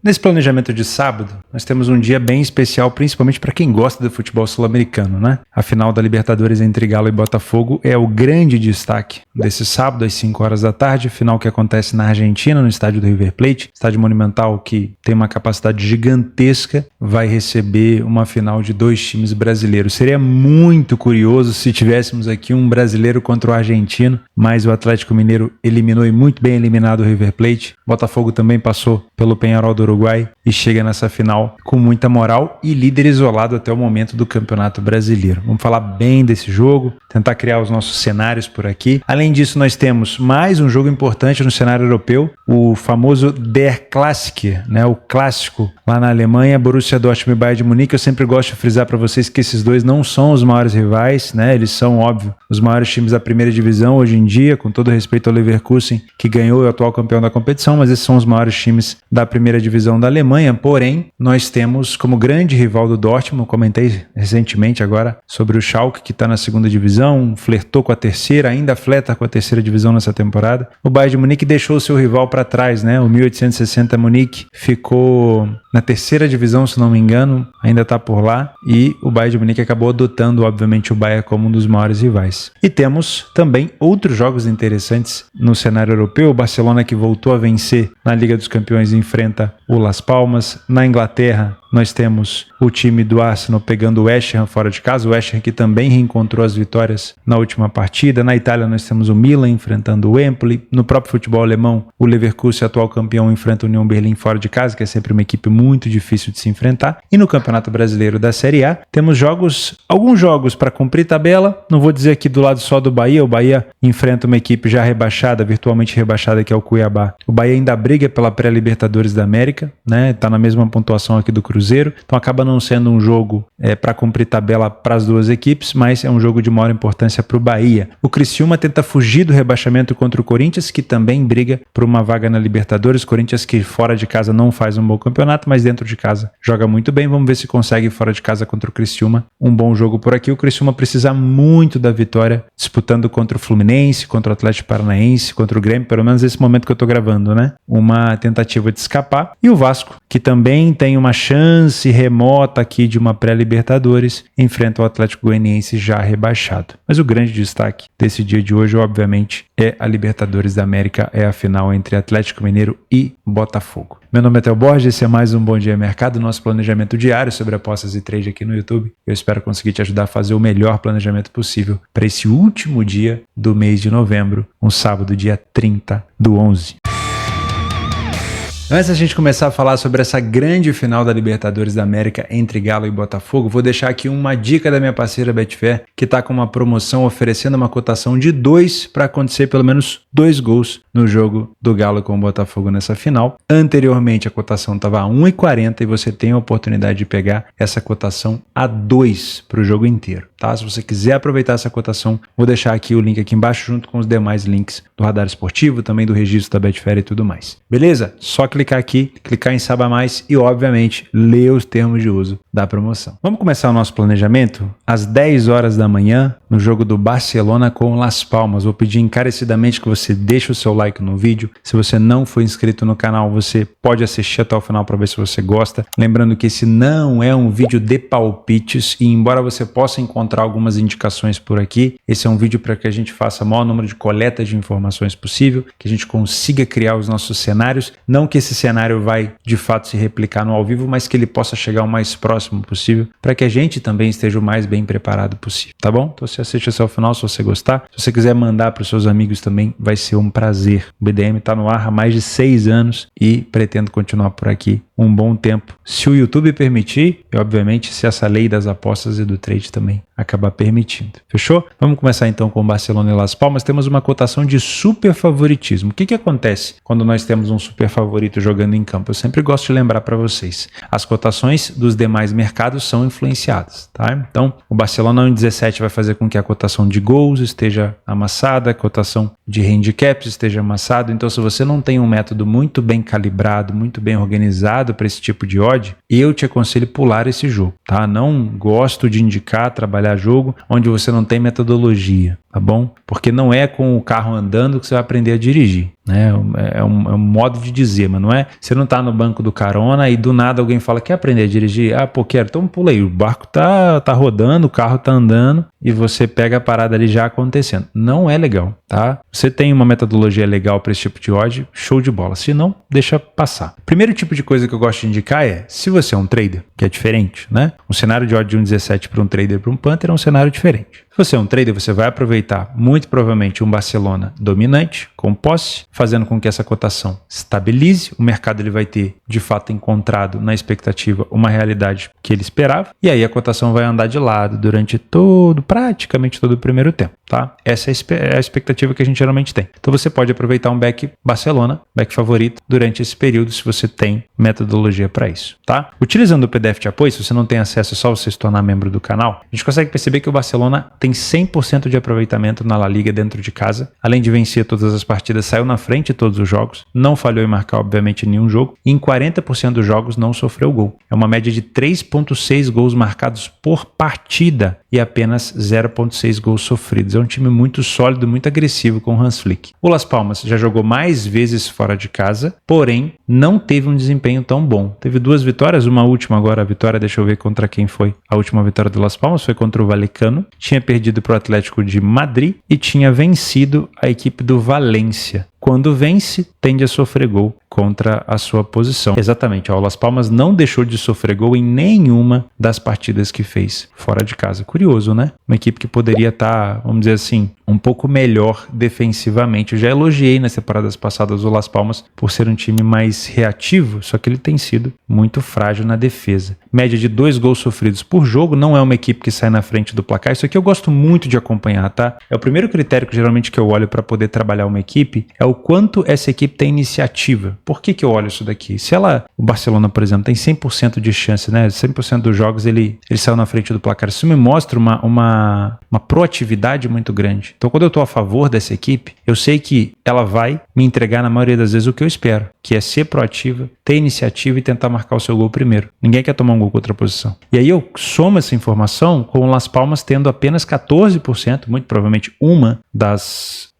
Nesse planejamento de sábado, nós temos um dia bem especial, principalmente para quem gosta do futebol sul-americano, né? A final da Libertadores entre Galo e Botafogo é o grande destaque desse sábado às 5 horas da tarde, final que acontece na Argentina, no estádio do River Plate, estádio monumental que tem uma capacidade gigantesca, vai receber uma final de 2 times brasileiros. Seria muito curioso se tivéssemos aqui um brasileiro contra o argentino, mas o Atlético Mineiro eliminou e muito bem eliminado o River Plate. Botafogo também passou pelo Peñarol do Uruguai e chega nessa final com muita moral e líder isolado até o momento do Campeonato Brasileiro. Vamos falar bem desse jogo, tentar criar os nossos cenários por aqui. Além disso, nós temos mais um jogo importante no cenário europeu, o famoso Der Klassiker, né? O clássico lá na Alemanha, Borussia Dortmund e Bayern de Munique. Eu sempre gosto de frisar para vocês que esses dois não são os maiores rivais, né? Eles são, óbvio, os maiores times da primeira divisão hoje em dia, com todo respeito ao Leverkusen, que ganhou e é o atual campeão da competição, mas esses são os maiores times da primeira divisão da Alemanha. Porém, nós temos como grande rival do Dortmund, comentei recentemente agora sobre o Schalke, que está na segunda divisão, flertou com a terceira, ainda flerta com a terceira divisão nessa temporada. O Bayern de Munique deixou seu rival para trás, né? O 1860 Munique ficou na terceira divisão, se não me engano, ainda está por lá, e o Bayern de Munique acabou adotando, obviamente, o Bayern como um dos maiores rivais. E temos também outros jogos interessantes no cenário europeu. O Barcelona, que voltou a vencer na Liga dos Campeões, enfrenta o Las Palmas. Na Inglaterra, nós temos o time do Arsenal pegando o West Ham fora de casa, o West Ham que também reencontrou as vitórias na última partida. Na Itália nós temos o Milan enfrentando o Empoli. No próprio futebol alemão, o Leverkusen, atual campeão, enfrenta o União Berlim fora de casa, que é sempre uma equipe muito difícil de se enfrentar. E no Campeonato Brasileiro da Série A, temos alguns jogos para cumprir tabela. Não vou dizer aqui do lado só do Bahia, o Bahia enfrenta uma equipe já rebaixada, virtualmente rebaixada, que é o Cuiabá. O Bahia ainda briga pela pré-Libertadores da América, né? Tá na mesma pontuação aqui do Cruzeiro, então acaba não sendo um jogo para cumprir tabela para as duas equipes, mas é um jogo de maior importância para o Bahia. O Criciúma tenta fugir do rebaixamento contra o Corinthians, que também briga por uma vaga na Libertadores. Corinthians que fora de casa não faz um bom campeonato, mas dentro de casa joga muito bem. Vamos ver se consegue fora de casa contra o Criciúma um bom jogo por aqui. O Criciúma precisa muito da vitória, disputando contra o Fluminense, contra o Atlético Paranaense, contra o Grêmio, pelo menos nesse momento que eu tô gravando, né? Uma tentativa de escapar. E o Vasco, que também tem uma chance remota aqui de uma pré-Libertadores, enfrenta o Atlético Goianiense já rebaixado. Mas o grande destaque desse dia de hoje, obviamente, é a Libertadores da América, é a final entre Atlético Mineiro e Botafogo. Meu nome é Theo Borges, esse é mais um Bom Dia Mercado, nosso planejamento diário sobre apostas e trade aqui no YouTube. Eu espero conseguir te ajudar a fazer o melhor planejamento possível para esse último dia do mês de novembro, um sábado, dia 30/11. Antes da gente começar a falar sobre essa grande final da Libertadores da América entre Galo e Botafogo, vou deixar aqui uma dica da minha parceira Betfair, que está com uma promoção oferecendo uma cotação de 2 para acontecer pelo menos 2 gols no jogo do Galo com o Botafogo nessa final. Anteriormente a cotação estava a 1,40 e você tem a oportunidade de pegar essa cotação a 2 para o jogo inteiro, tá? Se você quiser aproveitar essa cotação, vou deixar aqui o link aqui embaixo junto com os demais links do Radar Esportivo, também do registro da Betfair e tudo mais. Beleza? Só clicar aqui, clicar em Saiba Mais e, obviamente, ler os termos de uso da promoção. Vamos começar o nosso planejamento às 10 horas da manhã no jogo do Barcelona com Las Palmas. Vou pedir encarecidamente que você deixe o seu like no vídeo. Se você não for inscrito no canal, você pode assistir até o final para ver se você gosta. Lembrando que esse não é um vídeo de palpites e, embora você possa encontrar algumas indicações por aqui, esse é um vídeo para que a gente faça o maior número de coletas de informações possível, que a gente consiga criar os nossos cenários. Não que esse cenário vai de fato se replicar no ao vivo, mas que ele possa chegar o mais próximo possível para que a gente também esteja o mais bem preparado possível, tá bom? Então você assiste até o final se você gostar. Se você quiser mandar para os seus amigos também, vai ser um prazer. O BDM está no ar há mais de 6 anos e pretendo continuar por aqui um bom tempo, se o YouTube permitir e, obviamente, se essa lei das apostas e do trade também acabar permitindo. Fechou? Vamos começar então com o Barcelona e Las Palmas. Temos uma cotação de super favoritismo. O que acontece quando nós temos um super favorito jogando em campo? Eu sempre gosto de lembrar para vocês. As cotações dos demais mercados são influenciadas, tá? Então, o Barcelona 1,17 vai fazer com que a cotação de gols esteja amassada, a cotação de handicaps esteja amassada. Então, se você não tem um método muito bem calibrado, muito bem organizado para esse tipo de odd, eu te aconselho pular esse jogo, tá? Não gosto de indicar trabalhar jogo onde você não tem metodologia. tá bom? Porque não é com o carro andando que você vai aprender a dirigir, né? É um modo de dizer, mas não é, você não tá no banco do carona e do nada alguém fala, quer aprender a dirigir? Ah, pô, quero, então pula aí, o barco tá rodando, o carro tá andando e você pega a parada ali já acontecendo. Não é legal, tá? Você tem uma metodologia legal para esse tipo de odd, show de bola, se não, deixa passar. Primeiro tipo de coisa que eu gosto de indicar é, se você é um trader, que é diferente, né? Um cenário de odd de 1,17 para um trader para um punter é um cenário diferente. Se você é um trader, você vai aproveitar muito provavelmente um Barcelona dominante, com posse, fazendo com que essa cotação estabilize. O mercado ele vai ter, de fato, encontrado na expectativa uma realidade que ele esperava. E aí a cotação vai andar de lado durante praticamente todo o primeiro tempo, tá? Essa é a expectativa que a gente geralmente tem. Então você pode aproveitar um back Barcelona, back favorito, durante esse período, se você tem metodologia para isso, tá? Utilizando o PDF de apoio, se você não tem acesso, é só você se tornar membro do canal, a gente consegue perceber que o Barcelona tem 100% de aproveitamento na La Liga dentro de casa, além de vencer todas as partidas, saiu na frente de todos os jogos, não falhou em marcar obviamente nenhum jogo, e em 40% dos jogos não sofreu gol. É uma média de 3,6 gols marcados por partida e apenas 0,6 gols sofridos. É um time muito sólido, muito agressivo com o Hans Flick. O Las Palmas já jogou mais vezes fora de casa, porém não teve um desempenho tão bom. Teve 2 vitórias, uma última agora, a vitória, deixa eu ver contra quem foi. A última vitória do Las Palmas foi contra o Vallecano, tinha perdido para o Atlético de Madrid e tinha vencido a equipe do Valência. Quando vence, tende a sofrer gol contra a sua posição. Exatamente, o Las Palmas não deixou de sofrer gol em nenhuma das partidas que fez fora de casa. Curioso, né? Uma equipe que poderia estar, vamos dizer assim, um pouco melhor defensivamente. Eu já elogiei nas temporadas passadas o Las Palmas por ser um time mais reativo, só que ele tem sido muito frágil na defesa. Média de 2 gols sofridos por jogo, não é uma equipe que sai na frente do placar. Isso aqui eu gosto muito de acompanhar, tá? É o primeiro critério que geralmente que eu olho para poder trabalhar uma equipe, é o quanto essa equipe tem iniciativa. Por que eu olho isso daqui? Se o Barcelona, por exemplo, tem 100% de chance, né? 100% dos jogos ele saiu na frente do placar. Isso me mostra uma proatividade muito grande. Então, quando eu estou a favor dessa equipe, eu sei que ela vai me entregar, na maioria das vezes, o que eu espero, que é ser proativa, ter iniciativa e tentar marcar o seu gol primeiro. Ninguém quer tomar um gol contra a posição. E aí eu somo essa informação com o Las Palmas tendo apenas 14%, muito provavelmente uma das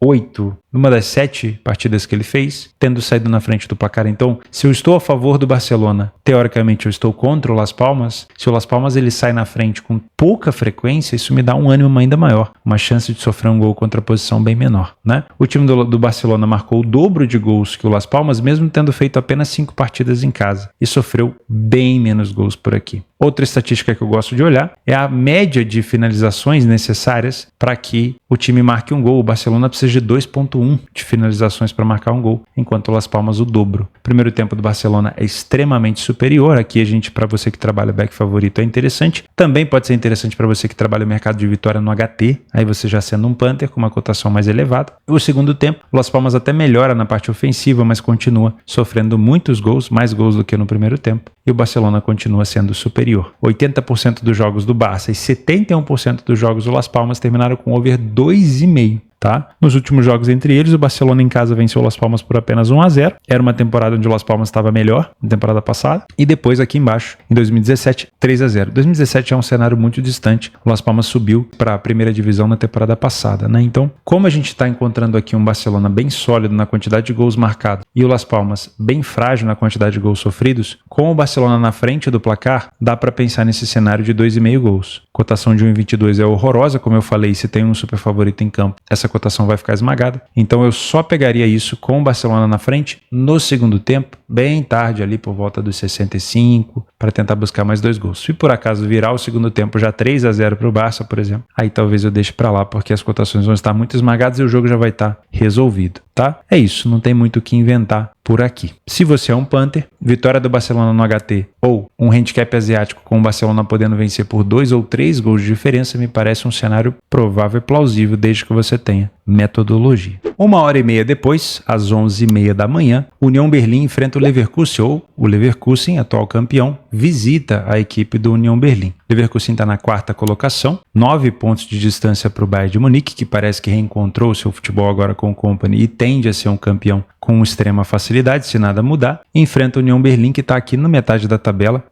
7 partidas que ele fez, tendo saído na frente do placar. Então, se eu estou a favor do Barcelona, teoricamente eu estou contra o Las Palmas. Se o Las Palmas ele sai na frente com pouca frequência, isso me dá um ânimo ainda maior, uma chance de sofrer um gol contra a posição bem menor, né? O time do Barcelona marcou o dobro de gols que o Las Palmas, mesmo tendo feito apenas 5 partidas em casa, e sofreu bem menos gols por aqui. Outra estatística que eu gosto de olhar é a média de finalizações necessárias para que o time marque um gol. O Barcelona precisa de 2,1 de finalizações para marcar um gol, enquanto o Las Palmas o dobro. O primeiro tempo do Barcelona é extremamente superior. Aqui para você que trabalha back favorito, é interessante. Também pode ser interessante para você que trabalha o mercado de vitória no HT, aí você já sendo um punter com uma cotação mais elevada. O segundo tempo, o Las Palmas até melhora na parte ofensiva, mas continua sofrendo muitos gols, mais gols do que no primeiro tempo. E o Barcelona continua sendo superior. 80% dos jogos do Barça e 71% dos jogos do Las Palmas terminaram com over 2,5. Tá? Nos últimos jogos entre eles, o Barcelona em casa venceu o Las Palmas por apenas 1-0. Era uma temporada onde o Las Palmas estava melhor, na temporada passada. E depois aqui embaixo, em 2017, 3-0. 2017 é um cenário muito distante. O Las Palmas subiu para a primeira divisão na temporada passada, né? Então, como a gente está encontrando aqui um Barcelona bem sólido na quantidade de gols marcados e o Las Palmas bem frágil na quantidade de gols sofridos, com o Barcelona na frente do placar, dá para pensar nesse cenário de 2,5 gols. Cotação de 1,22 é horrorosa, como eu falei, se tem um super favorito em campo, essa cotação vai ficar esmagada. Então eu só pegaria isso com o Barcelona na frente no segundo tempo, bem tarde ali por volta dos 65, para tentar buscar mais 2 gols. Se por acaso virar o segundo tempo já 3-0 para o Barça, por exemplo, aí talvez eu deixe para lá, porque as cotações vão estar muito esmagadas e o jogo já vai estar resolvido, tá? É isso, não tem muito o que inventar por aqui. Se você é um punter, vitória do Barcelona no HT ou um handicap asiático com o Barcelona podendo vencer por 2 ou 3 gols de diferença, me parece um cenário provável e plausível, desde que você tenha metodologia. 1h30 depois, às 11h30 da manhã, União Berlim enfrenta o Leverkusen, ou o Leverkusen, atual campeão, visita a equipe do União Berlim. Leverkusen está na 4ª colocação, 9 pontos de distância para o Bayern de Munique, que parece que reencontrou o seu futebol agora com o Kompany e tende a ser um campeão com extrema facilidade, se nada mudar. Enfrenta a União Berlim, que está aqui na metade da tabela,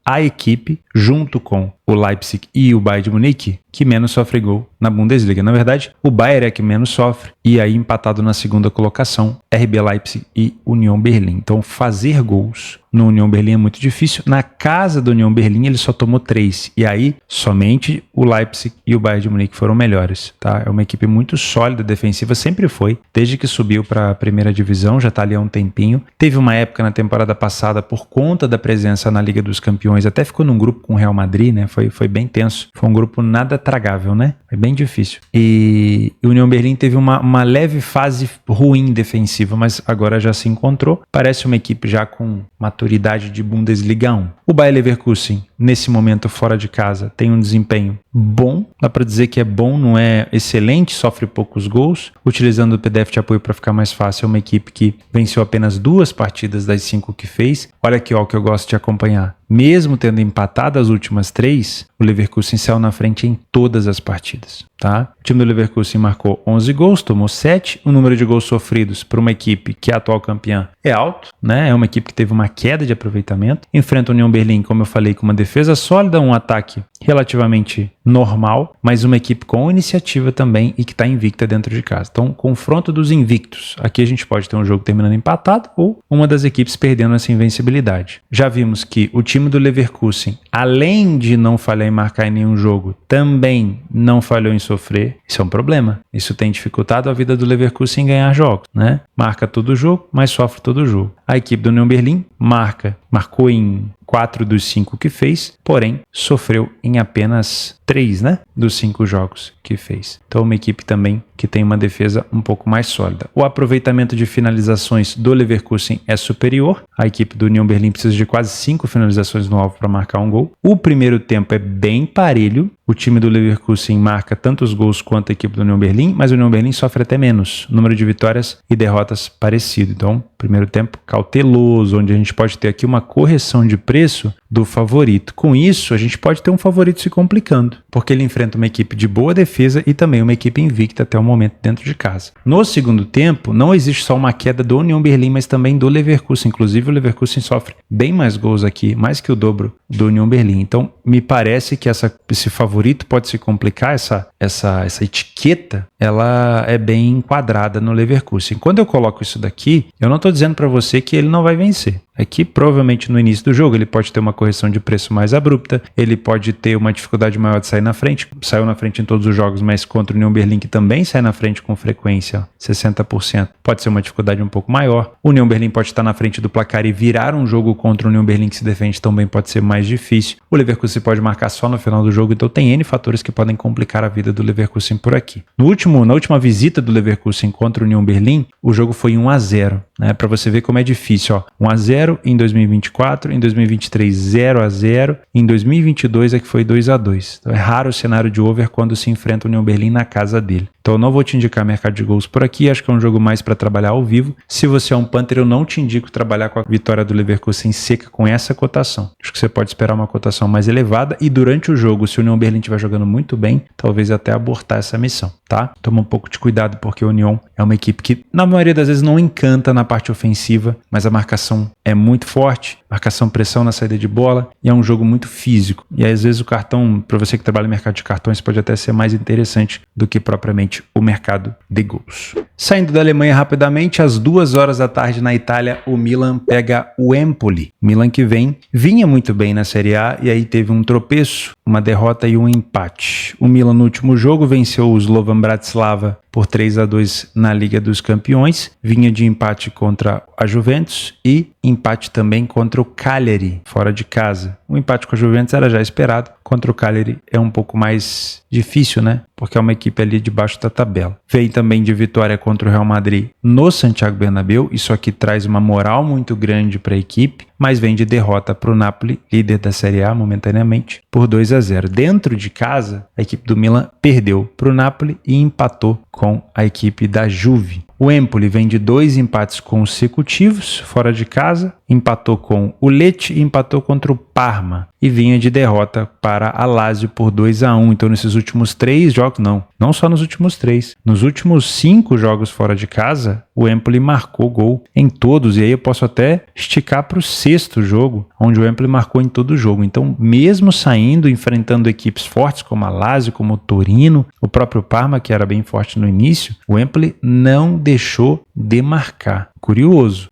a equipe, junto com o Leipzig e o Bayern de Munique, que menos sofre gol na Bundesliga. Na verdade, o Bayern é que menos sofre, e aí empatado na segunda colocação, RB Leipzig e União Berlim. Então, fazer gols no União Berlim é muito difícil. Na casa do União Berlim, ele só tomou 3, e aí somente o Leipzig e o Bayern de Munique foram melhores, tá? É uma equipe muito sólida, defensiva, sempre foi, desde que subiu para a primeira divisão, já está ali há um tempinho. Teve uma época na temporada passada, por conta da presença na Liga dos Campeões, até ficou num grupo com o Real Madrid, né? Foi bem tenso, foi um grupo nada tragável, né? Foi bem difícil. E o União Berlim teve uma leve fase ruim defensiva, mas agora já se encontrou. Parece uma equipe já com maturidade de Bundesliga 1. O Bayer Leverkusen, nesse momento fora de casa, tem um desempenho bom, dá para dizer que é bom, não é excelente, sofre poucos gols, utilizando o PDF de apoio para ficar mais fácil. É uma equipe que venceu apenas 2 partidas das 5 que fez. Olha aqui, ó, o que eu gosto de acompanhar. Mesmo tendo empatado as últimas 3, o Leverkusen saiu na frente em todas as partidas, tá? O time do Leverkusen marcou 11 gols, tomou 7. O número de gols sofridos para uma equipe que é a atual campeã é alto, né? É uma equipe que teve uma queda de aproveitamento. Enfrenta a União Berlim, como eu falei, com uma defesa sólida, um ataque relativamente normal, mas uma equipe com iniciativa também e que está invicta dentro de casa. Então, confronto dos invictos. Aqui a gente pode ter um jogo terminando empatado ou uma das equipes perdendo essa invencibilidade. Já vimos que o time do Leverkusen, além de não falhar em marcar em nenhum jogo, também não falhou em sofrer. Isso é um problema. Isso tem dificultado a vida do Leverkusen em ganhar jogos, né? Marca todo jogo, mas sofre todo jogo. A equipe do União Berlim marcou em 4 dos 5 que fez, porém sofreu em apenas 3, né, dos 5 jogos que fez. Então uma equipe também que tem uma defesa um pouco mais sólida. O aproveitamento de finalizações do Leverkusen é superior. A equipe do União Berlim precisa de quase 5 finalizações no alvo para marcar um gol. O primeiro tempo é bem parelho. O time do Leverkusen marca tantos gols quanto a equipe do União Berlim, mas o União Berlim sofre até menos. O número de vitórias e derrotas parecido. Então, primeiro tempo cauteloso, onde a gente pode ter aqui uma correção de preço do favorito. Com isso, a gente pode ter um favorito se complicando, porque ele enfrenta uma equipe de boa defesa e também uma equipe invicta até o momento dentro de casa. No segundo tempo, não existe só uma queda do União Berlim, mas também do Leverkusen. Inclusive, o Leverkusen sofre bem mais gols aqui, mais que o dobro do União Berlim. Então, me parece que esse favorito pode se complicar, essa etiqueta, ela é bem enquadrada no Leverkusen. Quando eu coloco isso daqui, eu não estou dizendo para você que ele não vai vencer. Aqui, provavelmente no início do jogo, ele pode ter uma correção de preço mais abrupta, ele pode ter uma dificuldade maior de sair na frente, saiu na frente em todos os jogos, mas contra o União Berlim, que também sai na frente com frequência, 60%, pode ser uma dificuldade um pouco maior. O União Berlim pode estar na frente do placar e virar um jogo contra o União Berlim que se defende também pode ser mais difícil. O Leverkusen pode marcar só no final do jogo, então tem N fatores que podem complicar a vida do Leverkusen por aqui. Na última visita do Leverkusen contra o União Berlim, o jogo foi 1-0, né? Para você ver como é difícil, ó. 1-0 em 2024, em 2023 0-0, em 2022 é que foi 2-2. Então é raro o cenário de over quando se enfrenta o União Berlim na casa dele. Então eu não vou te indicar mercado de gols por aqui, acho que é um jogo mais para trabalhar ao vivo. Se você é um Panther, eu não te indico trabalhar com a vitória do Leverkusen seca com essa cotação. Acho que você pode esperar uma cotação mais elevada e durante o jogo, se o União Berlim estiver jogando muito bem, talvez até abortar essa missão, tá? Toma um pouco de cuidado porque o União é uma equipe que na maioria das vezes não encanta na parte ofensiva, mas a marcação é muito forte, marcação, pressão na saída de bola, e é um jogo muito físico. E aí, às vezes o cartão, para você que trabalha no mercado de cartões, pode até ser mais interessante do que propriamente o mercado de gols. Saindo da Alemanha rapidamente, às 2h da tarde na Itália, o Milan pega o Empoli. Milan que vinha muito bem na Série A e aí teve um tropeço, uma derrota e um empate. O Milan no último jogo venceu o Slovan Bratislava por 3-2 na Liga dos Campeões, vinha de empate contra a Juventus e empate também contra o Cagliari, fora de casa. O empate com a Juventus era já esperado, contra o Cagliari é um pouco mais difícil, né? Porque é uma equipe ali debaixo da tabela. Vem também de vitória contra o Real Madrid no Santiago Bernabéu, isso aqui traz uma moral muito grande para a equipe, mas vem de derrota para o Napoli, líder da Série A momentaneamente, por 2-0. Dentro de casa, a equipe do Milan perdeu para o Napoli e empatou com a equipe da Juve. O Empoli vem de 2 empates consecutivos fora de casa, empatou com o Lecce e empatou contra o Parma e vinha de derrota para a Lazio por 2-1. Então nesses últimos 3 jogos, não só nos últimos 3, nos últimos 5 jogos fora de casa, o Empoli marcou gol em todos, e aí eu posso até esticar para o 6º jogo, onde o Empoli marcou em todo o jogo. Então mesmo saindo, enfrentando equipes fortes como a Lazio, como o Torino, o próprio Parma, que era bem forte no início, o Empoli não deixou de marcar. Curioso,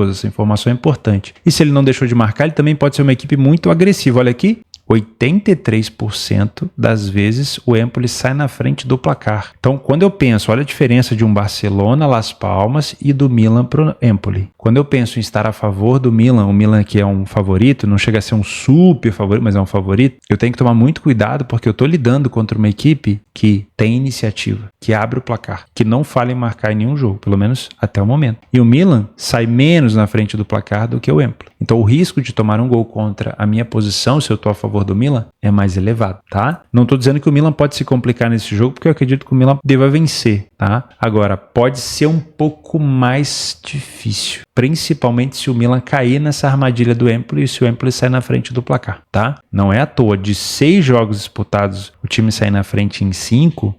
essa informação é importante. E se ele não deixou de marcar, ele também pode ser uma equipe muito agressiva. Olha aqui, 83% das vezes o Empoli sai na frente do placar. Então, quando eu penso, olha a diferença de um Barcelona, Las Palmas e do Milan para o Empoli. Quando eu penso em estar a favor do Milan, o Milan que é um favorito, não chega a ser um super favorito, mas é um favorito, eu tenho que tomar muito cuidado porque eu estou lidando contra uma equipe que tem iniciativa, que abre o placar, que não falha em marcar em nenhum jogo, pelo menos até o momento. E o Milan sai menos na frente do placar do que o Empoli. Então, o risco de tomar um gol contra a minha posição, se eu estou a favor do Milan, é mais elevado, tá? Não estou dizendo que o Milan pode se complicar nesse jogo, porque eu acredito que o Milan deva vencer, tá? Agora, pode ser um pouco mais difícil, principalmente se o Milan cair nessa armadilha do Empoli e se o Empoli sair na frente do placar, tá? Não é à toa, de 6 jogos disputados, o time sair na frente em 5,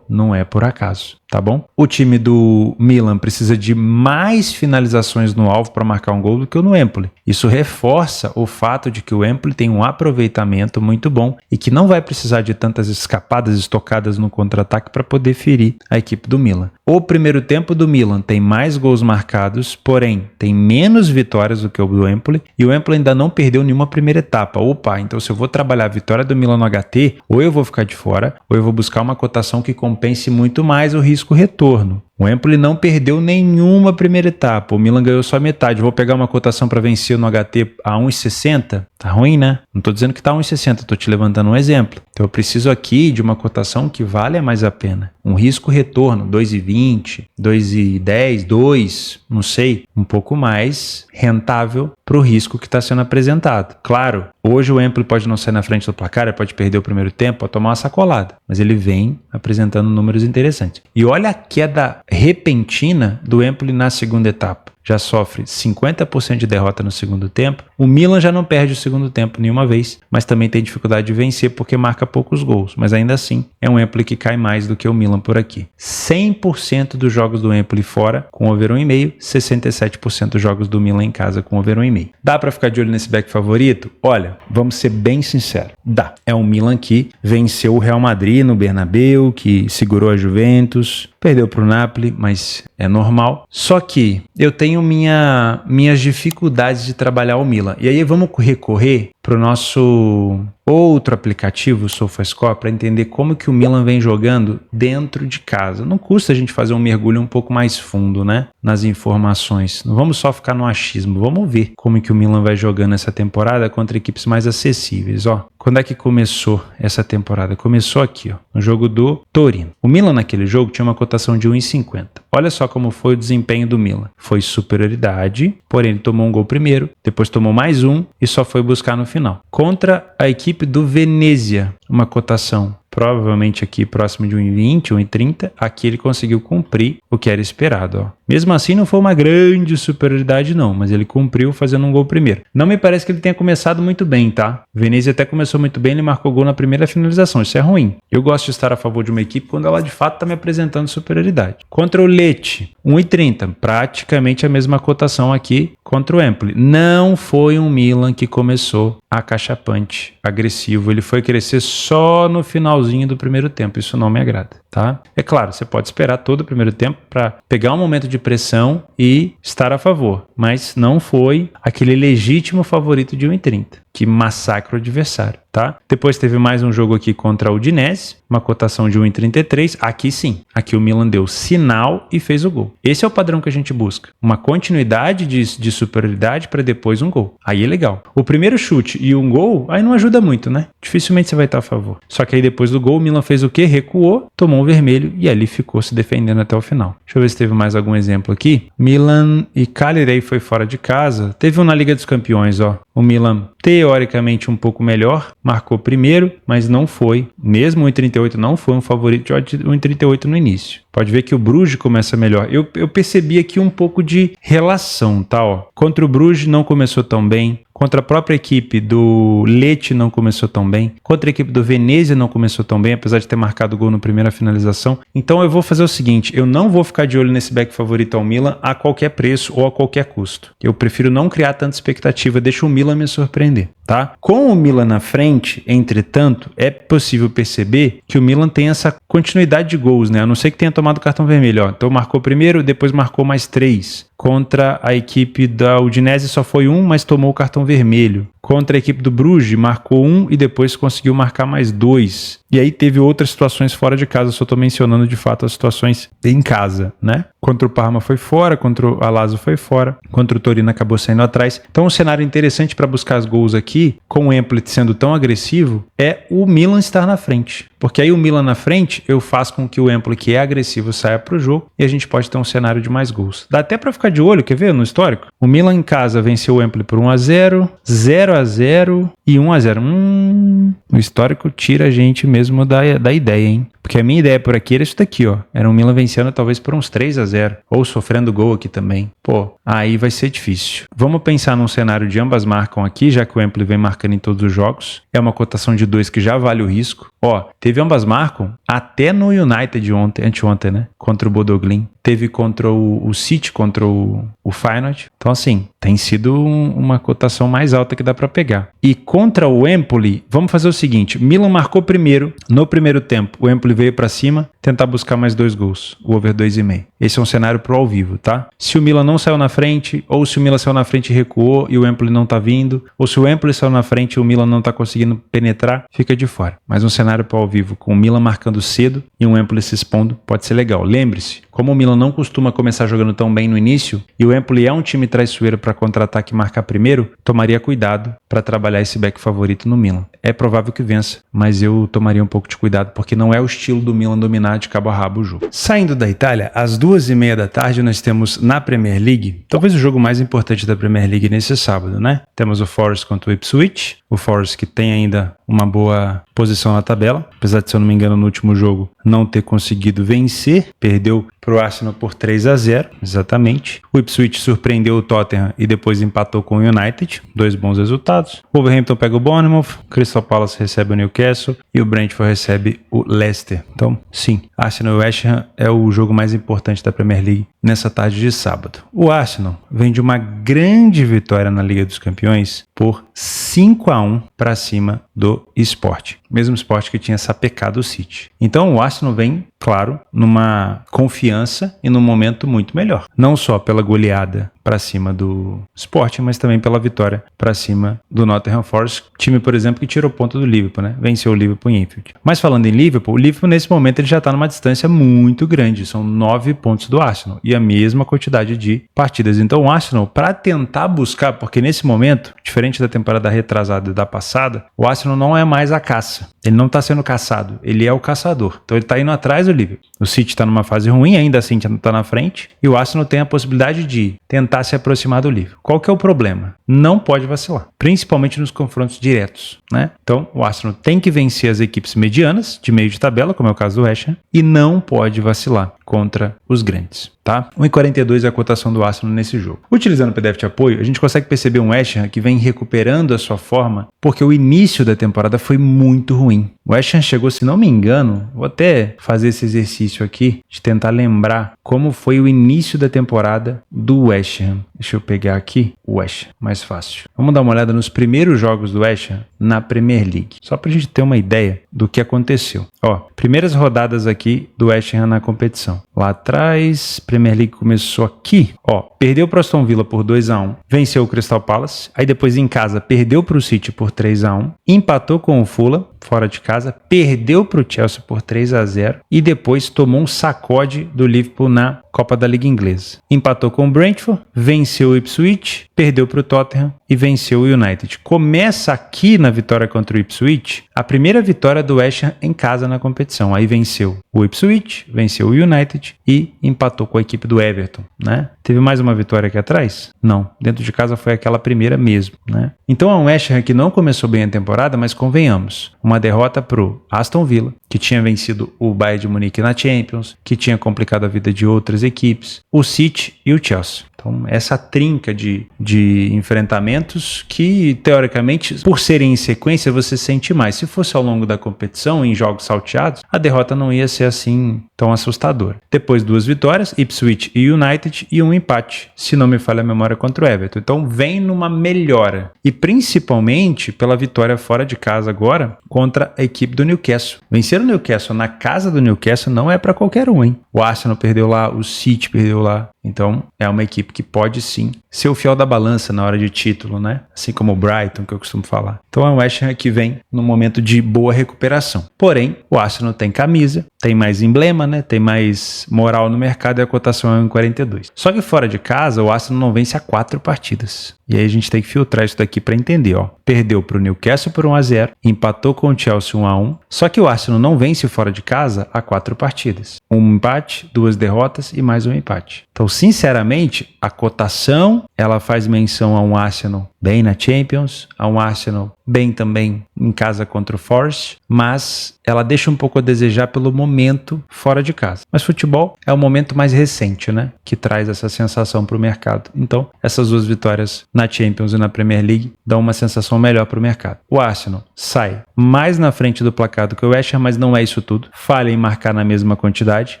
não é por acaso, tá bom? O time do Milan precisa de mais finalizações no alvo para marcar um gol do que o no Empoli. Isso reforça o fato de que o Empoli tem um aproveitamento muito bom e que não vai precisar de tantas escapadas, estocadas no contra-ataque para poder ferir a equipe do Milan. O primeiro tempo do Milan tem mais gols marcados, porém tem menos vitórias do que o do Empoli, e o Empoli ainda não perdeu nenhuma primeira etapa. Então se eu vou trabalhar a vitória do Milan no HT, ou eu vou ficar de fora, ou eu vou buscar uma cotação que compense muito mais o risco retorno. O Empoli não perdeu nenhuma primeira etapa, o Milan ganhou só metade. Vou pegar uma cotação para vencer no HT a 1,60? Tá ruim, né? Não estou dizendo que tá 1,60, estou te levantando um exemplo. Então eu preciso aqui de uma cotação que valha mais a pena. Um risco retorno, 2,20, 2,10, 2, não sei, um pouco mais rentável para o risco que está sendo apresentado. Claro, hoje o Empoli pode não sair na frente do placar, ele pode perder o primeiro tempo, pode tomar uma sacolada, mas ele vem apresentando números interessantes. E olha a queda repentina do Empoli na segunda etapa. Já sofre 50% de derrota no segundo tempo. O Milan já não perde o segundo tempo nenhuma vez, mas também tem dificuldade de vencer porque marca poucos gols. Mas ainda assim, é um Empoli que cai mais do que o Milan por aqui. 100% dos jogos do Empoli fora com over 1,5, 67% dos jogos do Milan em casa com over 1,5. Dá para ficar de olho nesse back favorito? Olha, vamos ser bem sinceros. Dá. É um Milan que venceu o Real Madrid no Bernabéu, que segurou a Juventus, perdeu para o Napoli, mas é normal. Só que eu tenho minhas dificuldades de trabalhar o Milan. E aí vamos recorrer para o nosso outro aplicativo, o SofaScore, para entender como que o Milan vem jogando dentro de casa. Não custa a gente fazer um mergulho um pouco mais fundo, né, nas informações. Não vamos só ficar no achismo, vamos ver como que o Milan vai jogando essa temporada contra equipes mais acessíveis. Quando é que começou essa temporada? Começou aqui, no jogo do Torino. O Milan naquele jogo tinha uma cotação de 1,50. Olha só como foi o desempenho do Milan. Foi superioridade, porém ele tomou um gol primeiro, depois tomou mais um e só foi buscar no final. Contra a equipe do Venezia, uma cotação provavelmente aqui próximo de 1,20, 1,30, aqui ele conseguiu cumprir o que era esperado. Mesmo assim não foi uma grande superioridade não, mas ele cumpriu fazendo um gol primeiro. Não me parece que ele tenha começado muito bem, tá? O Venezia até começou muito bem, ele marcou gol na primeira finalização, isso é ruim. Eu gosto de estar a favor de uma equipe quando ela de fato está me apresentando superioridade. Contra o Lecce, 1,30, praticamente a mesma cotação aqui contra o Empoli. Não foi um Milan que começou acachapante, agressivo, ele foi crescer só no finalzinho do primeiro tempo, isso não me agrada, tá? É claro, você pode esperar todo o primeiro tempo para pegar um momento de pressão e estar a favor, mas não foi aquele legítimo favorito de 1,30, que massacra o adversário, tá? Depois teve mais um jogo aqui contra o Udinese, uma cotação de 1,33, aqui sim, aqui o Milan deu sinal e fez o gol. Esse é o padrão que a gente busca, uma continuidade de superioridade para depois um gol, aí é legal. O primeiro chute e um gol, aí não ajuda muito, né? Dificilmente você vai estar a favor. Só que aí depois do gol, o Milan fez o quê? Recuou, tomou um vermelho e ali ficou se defendendo até o final. Deixa eu ver se teve mais algum exemplo aqui. Milan e Cagliari foi fora de casa. Teve um na Liga dos Campeões, O Milan, teoricamente, um pouco melhor, marcou primeiro, mas não foi, mesmo o 1,38 não foi um favorito de 1,38 no início. Pode ver que o Bruges começa melhor. Eu percebi aqui um pouco de relação, tá? Ó. Contra o Bruges não começou tão bem. Contra a própria equipe do Lecce não começou tão bem. Contra a equipe do Venezia não começou tão bem, apesar de ter marcado gol na primeira finalização. Então eu vou fazer o seguinte, eu não vou ficar de olho nesse back favorito ao Milan a qualquer preço ou a qualquer custo. Eu prefiro não criar tanta expectativa, deixa o Milan me surpreender, tá? Com o Milan na frente, entretanto, é possível perceber que o Milan tem essa continuidade de gols, né? A não ser que tenha tomado cartão vermelho, ó. Então marcou primeiro, depois marcou mais 3. Contra a equipe da Udinese só foi 1, mas tomou o cartão vermelho. Contra a equipe do Bruges, marcou 1 e depois conseguiu marcar mais 2. E aí teve outras situações fora de casa, só estou mencionando de fato as situações em casa, né? Contra o Parma foi fora, contra o Lazio foi fora, contra o Torino acabou saindo atrás. Então um cenário interessante para buscar os gols aqui, com o Empoli sendo tão agressivo, é o Milan estar na frente. Porque aí o Milan na frente, eu faço com que o Empoli, que é agressivo, saia para o jogo e a gente pode ter um cenário de mais gols. Dá até para ficar de olho, quer ver no histórico? O Milan em casa venceu o Empoli por 1-0, 0-0 e 1-0. O histórico tira a gente mesmo da ideia, hein? Porque a minha ideia por aqui era isso daqui, ó. Era um Milan vencendo talvez por uns 3-0. Ou sofrendo gol aqui também. Pô, aí vai ser difícil. Vamos pensar num cenário de ambas marcam aqui, já que o Empoli vem marcando em todos os jogos. É uma cotação de 2 que já vale o risco. Ó, teve ambas marcam até no United anteontem, né? Contra o Bodo Glimt. Teve contra o City, contra o Feyenoord. Então, assim, tem sido uma cotação mais alta que dá para pegar. E contra o Empoli, vamos fazer o seguinte. Milan marcou primeiro, no primeiro tempo. O Empoli veio para cima, tentar buscar mais 2 gols. O over 2,5. Esse é um cenário pro ao vivo, tá? Se o Milan não saiu na frente, ou se o Milan saiu na frente e recuou e o Empoli não tá vindo, ou se o Empoli saiu na frente e o Milan não tá conseguindo penetrar, fica de fora. Mas um cenário pro ao vivo com o Milan marcando cedo e um Empoli se expondo pode ser legal. Lembre-se, como o Milan não costuma começar jogando tão bem no início e o Empoli é um time traiçoeiro para contra-ataque e marcar primeiro, tomaria cuidado para trabalhar esse back favorito no Milan. É provável que vença, mas eu tomaria um pouco de cuidado porque não é o estilo do Milan dominar de cabo a rabo o jogo. Saindo da Itália, às 2h30 da tarde nós temos na Premier League, talvez o jogo mais importante da Premier League nesse sábado, né? Temos o Forest contra o Ipswich, o Forest que tem ainda uma boa posição na tabela, apesar de, se eu não me engano, no último jogo não ter conseguido vencer, perdeu para o Arsenal por 3-0, exatamente. O Ipswich surpreendeu o Tottenham e depois empatou com o United, 2 bons resultados. O Wolverhampton pega o Bournemouth, o Crystal Palace recebe o Newcastle e o Brentford recebe o Leicester. Então, sim, Arsenal e West Ham é o jogo mais importante da Premier League nessa tarde de sábado. O Arsenal vem de uma grande vitória na Liga dos Campeões por 5-1 para cima do Sport. Mesmo Sport que tinha sapecado o City. Então o Arsenal vem, claro, numa confiança e num momento muito melhor. Não só pela goleada para cima do Sporting, mas também pela vitória para cima do Nottingham Forest, time, por exemplo, que tirou ponto do Liverpool, né? Venceu o Liverpool em Anfield. Mas falando em Liverpool, o Liverpool nesse momento ele já está numa distância muito grande, são 9 pontos do Arsenal e a mesma quantidade de partidas. Então o Arsenal, para tentar buscar, porque nesse momento, diferente da temporada retrasada e da passada, o Arsenal não é mais a caça. Ele não está sendo caçado, ele é o caçador. Então ele está indo atrás do Liverpool. O City está numa fase ruim, ainda assim está na frente, e o Arsenal tem a possibilidade de tentar se aproximar do Liverpool. Qual que é o problema? Não pode vacilar, principalmente nos confrontos diretos, né? Então o Arsenal tem que vencer as equipes medianas, de meio de tabela, como é o caso do West Ham, e não pode vacilar contra os grandes, tá? 1,42 é a cotação do Arsenal nesse jogo. Utilizando o PDF de apoio, a gente consegue perceber um West Ham que vem recuperando a sua forma, porque o início da temporada foi muito ruim. O West Ham chegou, se não me engano, vou até fazer esse exercício aqui, de tentar lembrar como foi o início da temporada do West Ham. Deixa eu pegar aqui o West Ham, mais fácil. Vamos dar uma olhada nos primeiros jogos do West Ham na Premier League, só pra gente ter uma ideia do que aconteceu. Ó, primeiras rodadas aqui do West Ham na competição. Lá atrás, Premier League começou aqui, ó, perdeu para o Aston Villa por 2-1, venceu o Crystal Palace, aí depois em casa perdeu para o City por 3-1, empatou com o Fulham, fora de casa, perdeu para o Chelsea por 3-0 e depois tomou um sacode do Liverpool na Copa da Liga Inglesa. Empatou com o Brentford, venceu o Ipswich, perdeu para o Tottenham e venceu o United. Começa aqui na vitória contra o Ipswich, a primeira vitória do West Ham em casa na competição. Aí venceu o Ipswich, venceu o United e empatou com a equipe do Everton, né? Teve mais uma vitória aqui atrás? Não. Dentro de casa foi aquela primeira mesmo, né? Então é um West Ham que não começou bem a temporada, mas convenhamos, uma derrota pro Aston Villa, que tinha vencido o Bayern de Munique na Champions, que tinha complicado a vida de outras equipes, o City e o Chelsea. Então, essa trinca de enfrentamentos que, teoricamente, por serem em sequência, você sente mais. Se fosse ao longo da competição, em jogos salteados, a derrota não ia ser assim tão assustadora. Depois, 2 vitórias, Ipswich e United, e um empate, se não me falha a memória, contra o Everton. Então, vem numa melhora. E, principalmente, pela vitória fora de casa agora, contra a equipe do Newcastle. Vencer o Newcastle na casa do Newcastle não é para qualquer um, hein? O Arsenal perdeu lá, o City perdeu lá. Então, é uma equipe que pode sim ser o fiel da balança na hora de título, né? Assim como o Brighton, que eu costumo falar. Então, é um West Ham que vem num momento de boa recuperação. Porém, o Arsenal tem camisa, tem mais emblema, né? Tem mais moral no mercado e a cotação é 1,42. Só que fora de casa, o Arsenal não vence há 4 partidas. E aí a gente tem que filtrar isso daqui para entender, ó. Perdeu para o Newcastle por 1-0, empatou com o Chelsea 1-1. Só que o Arsenal não vence fora de casa há 4 partidas. Um empate, 2 derrotas e mais um empate. Então, sinceramente, a cotação, ela faz menção a um Arsenal bem na Champions, a um Arsenal bem também em casa contra o Forest, mas ela deixa um pouco a desejar pelo momento fora de casa. Mas futebol é o momento mais recente, né? Que traz essa sensação para o mercado. Então, essas 2 vitórias na Champions e na Premier League dão uma sensação melhor para o mercado. O Arsenal sai mais na frente do placar do que o West Ham, mas não é isso tudo. Falha em marcar na mesma quantidade,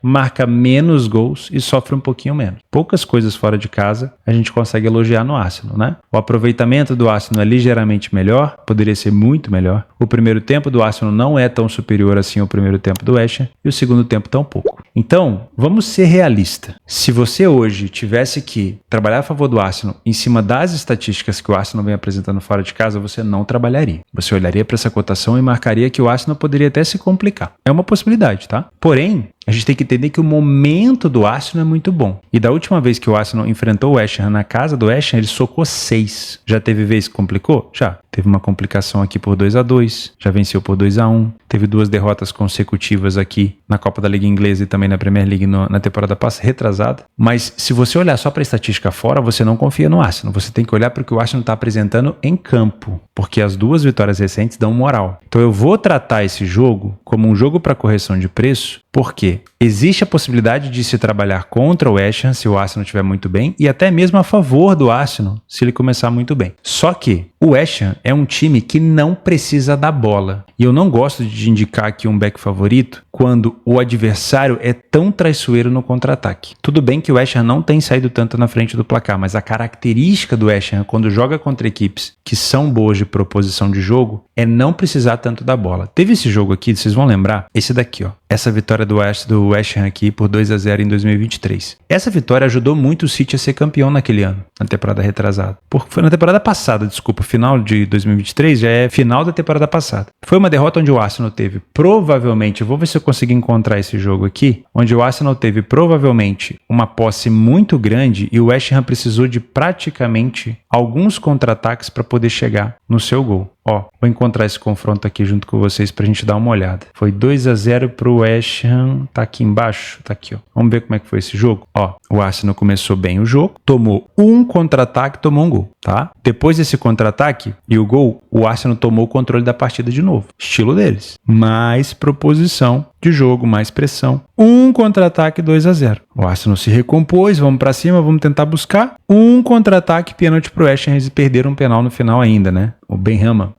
marca menos gols e sofre um pouquinho menos. Poucas coisas fora de casa a gente consegue elogiar no Arsenal, né? O aproveitamento do Arsenal é ligeiramente melhor, poderia ser muito melhor. O primeiro tempo do Arsenal não é tão superior assim ao primeiro tempo do West Ham e o segundo tempo tão pouco. Então, vamos ser realistas. Se você hoje tivesse que trabalhar a favor do Arsenal em cima das estatísticas que o Arsenal vem apresentando fora de casa, você não trabalharia. Você olharia para essa cotação e marcaria que o Arsenal poderia até se complicar. É uma possibilidade, tá? Porém, a gente tem que entender que o momento do Arsenal é muito bom. E da última vez que o Arsenal enfrentou o West Ham na casa do West Ham, ele socou 6. Já teve vez que complicou? Já. Teve uma complicação aqui por 2-2, já venceu por 2-1, teve 2 derrotas consecutivas aqui na Copa da Liga Inglesa e também na Premier League na temporada passada, retrasada. Mas se você olhar só para a estatística fora, você não confia no Arsenal. Você tem que olhar para o que o Arsenal está apresentando em campo, porque as 2 vitórias recentes dão moral. Então eu vou tratar esse jogo como um jogo para correção de preço, porque existe a possibilidade de se trabalhar contra o West Ham se o Arsenal estiver muito bem e até mesmo a favor do Arsenal se ele começar muito bem. Só que o West Ham é um time que não precisa da bola. E eu não gosto de indicar aqui um back favorito quando o adversário é tão traiçoeiro no contra-ataque. Tudo bem que o West Ham não tem saído tanto na frente do placar, mas a característica do West Ham quando joga contra equipes que são boas de proposição de jogo é não precisar tanto da bola. Teve esse jogo aqui, vocês vão lembrar, esse daqui, ó. Essa vitória do West Ham aqui por 2-0 em 2023. Essa vitória ajudou muito o City a ser campeão naquele ano, na temporada retrasada. Porque foi na temporada passada, desculpa, final de 2023 já é final da temporada passada. Foi uma derrota onde o Arsenal teve provavelmente, eu vou ver se eu consigo encontrar esse jogo aqui, onde o Arsenal teve provavelmente uma posse muito grande e o West Ham precisou de praticamente alguns contra-ataques para poder chegar no seu gol. Ó, vou encontrar esse confronto aqui junto com vocês pra gente dar uma olhada. Foi 2-0 pro West Ham, tá aqui embaixo, tá aqui, ó. Vamos ver como é que foi esse jogo. Ó, o Arsenal começou bem o jogo, tomou um contra-ataque, tomou um gol, tá? Depois desse contra-ataque e o gol, o Arsenal tomou o controle da partida de novo. Estilo deles. Mais proposição de jogo, mais pressão. Um contra-ataque, 2-0. O Arsenal se recompôs, vamos pra cima, vamos tentar buscar. Um contra-ataque, pênalti pro West Ham, eles perderam um penal no final ainda, né? O Benrahma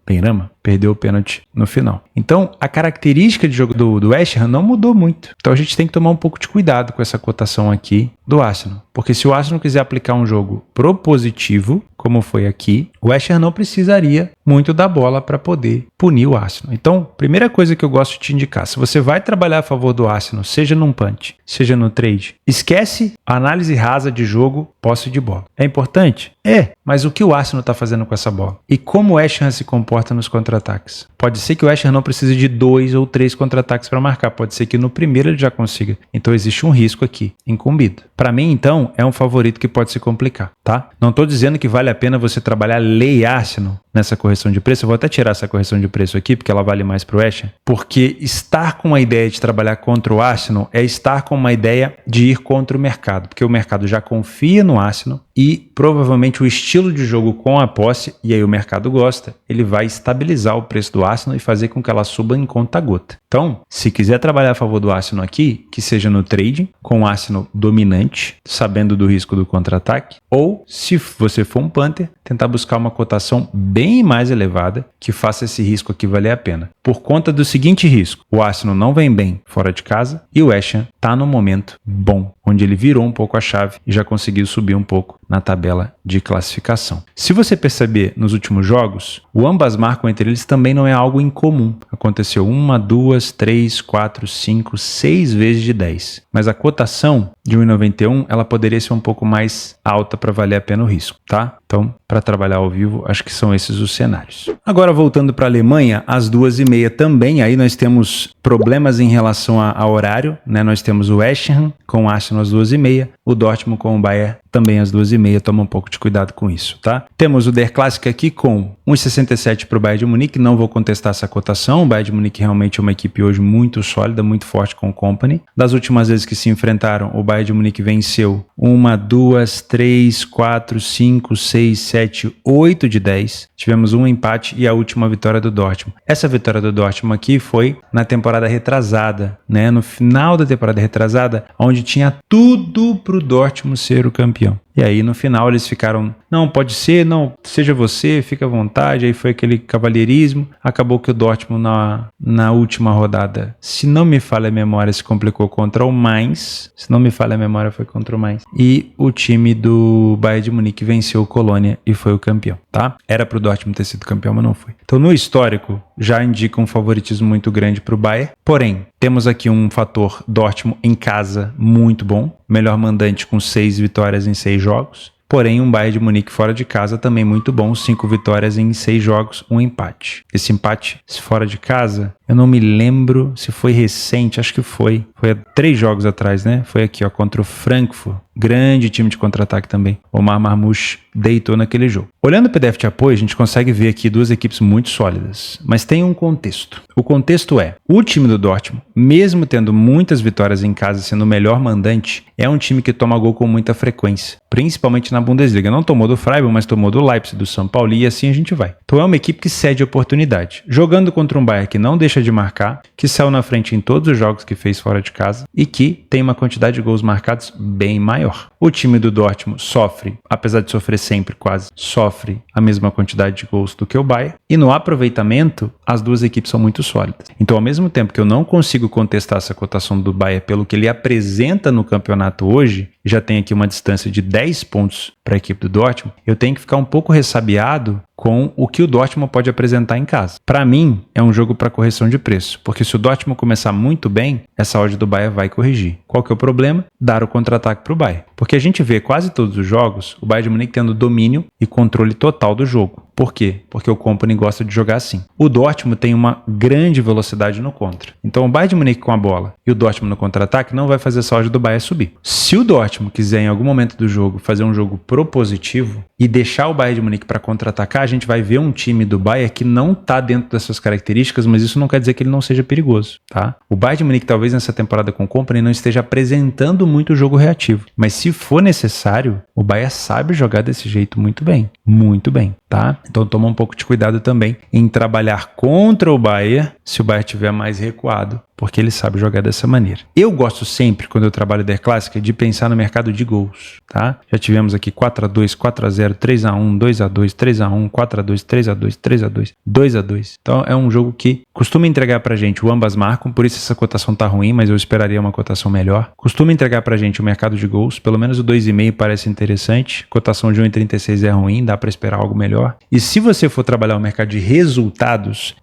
perdeu o pênalti no final. Então, a característica de jogo do West Ham não mudou muito. Então, a gente tem que tomar um pouco de cuidado com essa cotação aqui do Arsenal. Porque se o Arsenal quiser aplicar um jogo propositivo, como foi aqui, o West Ham não precisaria muito da bola para poder punir o Arsenal. Então, primeira coisa que eu gosto de te indicar, se você vai trabalhar a favor do Arsenal, seja num punch, seja no trade, esquece a análise rasa de jogo, posse de bola. É importante? É, mas o que o Arsenal está fazendo com essa bola? E como West Ham se comporta nos contra-ataques. Pode ser que o West Ham não precise de 2 ou 3 contra-ataques para marcar. Pode ser que no primeiro ele já consiga. Então existe um risco aqui, incumbido. Para mim, então, é um favorito que pode se complicar, tá? Não estou dizendo que vale a pena você trabalhar lei Arsenal nessa correção de preço. Eu vou até tirar essa correção de preço aqui, porque ela vale mais para o West Ham. Porque estar com a ideia de trabalhar contra o Arsenal é estar com uma ideia de ir contra o mercado. Porque o mercado já confia no Arsenal e provavelmente o estilo de jogo com a posse, e aí o mercado gosta, ele vai estabilizar o preço do Arsenal e fazer com que ela suba em conta-gota. Então, se quiser trabalhar a favor do Arsenal aqui, que seja no trading, com o Arsenal dominante, sabendo do risco do contra-ataque, ou, se você for um punter, tentar buscar uma cotação bem mais elevada que faça esse risco aqui valer a pena. Por conta do seguinte risco, o Arsenal não vem bem fora de casa e o West Ham está no momento bom, onde ele virou um pouco a chave e já conseguiu subir um pouco na tabela de classificação. Se você perceber nos últimos jogos, o ambas marcam entre eles também não é algo incomum. Aconteceu 1, 2, 3, 4, 5, 6 vezes de 10. Mas a cotação de 1,91 ela poderia ser um pouco mais alta para valer a pena o risco, tá? Então, para trabalhar ao vivo, acho que são esses os cenários. Agora, voltando para a Alemanha, às 2h30 também, aí nós temos problemas em relação a horário, né? Nós temos o West Ham com o Arsenal às 2h30, o Dortmund com o Bayern também às 2h30, toma um pouco de cuidado com isso, tá? Temos o Der Classic aqui com 1,67 para o Bayern de Munique, não vou contestar essa cotação, o Bayern de Munique realmente é uma equipe hoje muito sólida, muito forte com o Company. Das últimas vezes que se enfrentaram, o Bayern de Munique venceu 1, 2, 3, 4, 5, 6, 7, 8 de 10. Tivemos um empate e a última vitória do Dortmund. Essa vitória do Dortmund aqui foi na temporada retrasada, né? No final da temporada retrasada, onde tinha tudo para o Dortmund ser o campeão. E aí no final eles ficaram, não, pode ser, não, seja você, fica à vontade. Aí foi aquele cavalheirismo. Acabou que o Dortmund na última rodada, se não me falha a memória, se complicou contra o Mainz. Se não me falha a memória, foi contra o Mainz. E o time do Bayern de Munique venceu o Colônia e foi o campeão, tá? Era pro Dortmund ter sido campeão, mas não foi. Então no histórico já indica um favoritismo muito grande pro Bayern. Porém, temos aqui um fator Dortmund em casa muito bom. Melhor mandante com 6 vitórias em 6 jogos. Porém, um Bayern de Munique fora de casa também muito bom, 5 vitórias em 6 jogos, um empate. Esse empate fora de casa, eu não me lembro se foi recente, acho que foi há 3 jogos atrás, né? Foi aqui, ó, contra o Frankfurt, grande time de contra-ataque também. Omar Marmouche deitou naquele jogo. Olhando o PDF de apoio, a gente consegue ver aqui duas equipes muito sólidas, mas tem um contexto. O contexto é, o time do Dortmund, mesmo tendo muitas vitórias em casa, sendo o melhor mandante, é um time que toma gol com muita frequência, principalmente na Bundesliga. Não tomou do Freiburg, mas tomou do Leipzig, do São Paulo, e assim a gente vai. Então é uma equipe que cede oportunidade. Jogando contra um Bayern que não deixa de marcar, que saiu na frente em todos os jogos que fez fora de casa e que tem uma quantidade de gols marcados bem maior. O time do Dortmund sofre, apesar de sofrer sempre quase, sofre a mesma quantidade de gols do que o Bayern. E no aproveitamento, as duas equipes são muito sólidas. Então, ao mesmo tempo que eu não consigo contestar essa cotação do Bayern pelo que ele apresenta no campeonato hoje, já tem aqui uma distância de 10 pontos para a equipe do Dortmund, eu tenho que ficar um pouco ressabiado com o que o Dortmund pode apresentar em casa. Para mim, é um jogo para correção de preço, porque se o Dortmund começar muito bem, essa odd do Bayern vai corrigir. Qual que é o problema? Dar o contra-ataque para o Bayern. Porque a gente vê quase todos os jogos, o Bayern de Munique tendo domínio e controle total do jogo. Por quê? Porque o Kompany gosta de jogar assim. O Dortmund tem uma grande velocidade no contra. Então o Bayern de Munique com a bola e o Dortmund no contra-ataque não vai fazer essa odd do Bayern subir. Se o Dortmund quiser em algum momento do jogo fazer um jogo propositivo e deixar o Bayern de Munique para contra-atacar, a gente vai ver um time do Bayern que não está dentro dessas características, mas isso não quer dizer que ele não seja perigoso, tá? O Bayern de Munique talvez nessa temporada com o Kompany não esteja apresentando muito o jogo reativo, mas se for necessário, o Bayern sabe jogar desse jeito muito bem, tá? Então toma um pouco de cuidado também em trabalhar contra o Bayern se o Bayern estiver mais recuado, porque ele sabe jogar dessa maneira. Eu gosto sempre, quando eu trabalho Der Clássica, de pensar no mercado de gols, tá? Já tivemos aqui 4-2, 4-0, 3-1, 2-2, 3-1, 4-2, 3-2, 3-2, 2-2. Então é um jogo que costuma entregar pra gente o ambas marcam, por isso essa cotação tá ruim, mas eu esperaria uma cotação melhor. Costuma entregar pra gente o mercado de gols, pelo menos o 2,5 parece interessante. Cotação de 1,36 é ruim, dá pra esperar algo melhor. E se você for trabalhar o mercado de resultados,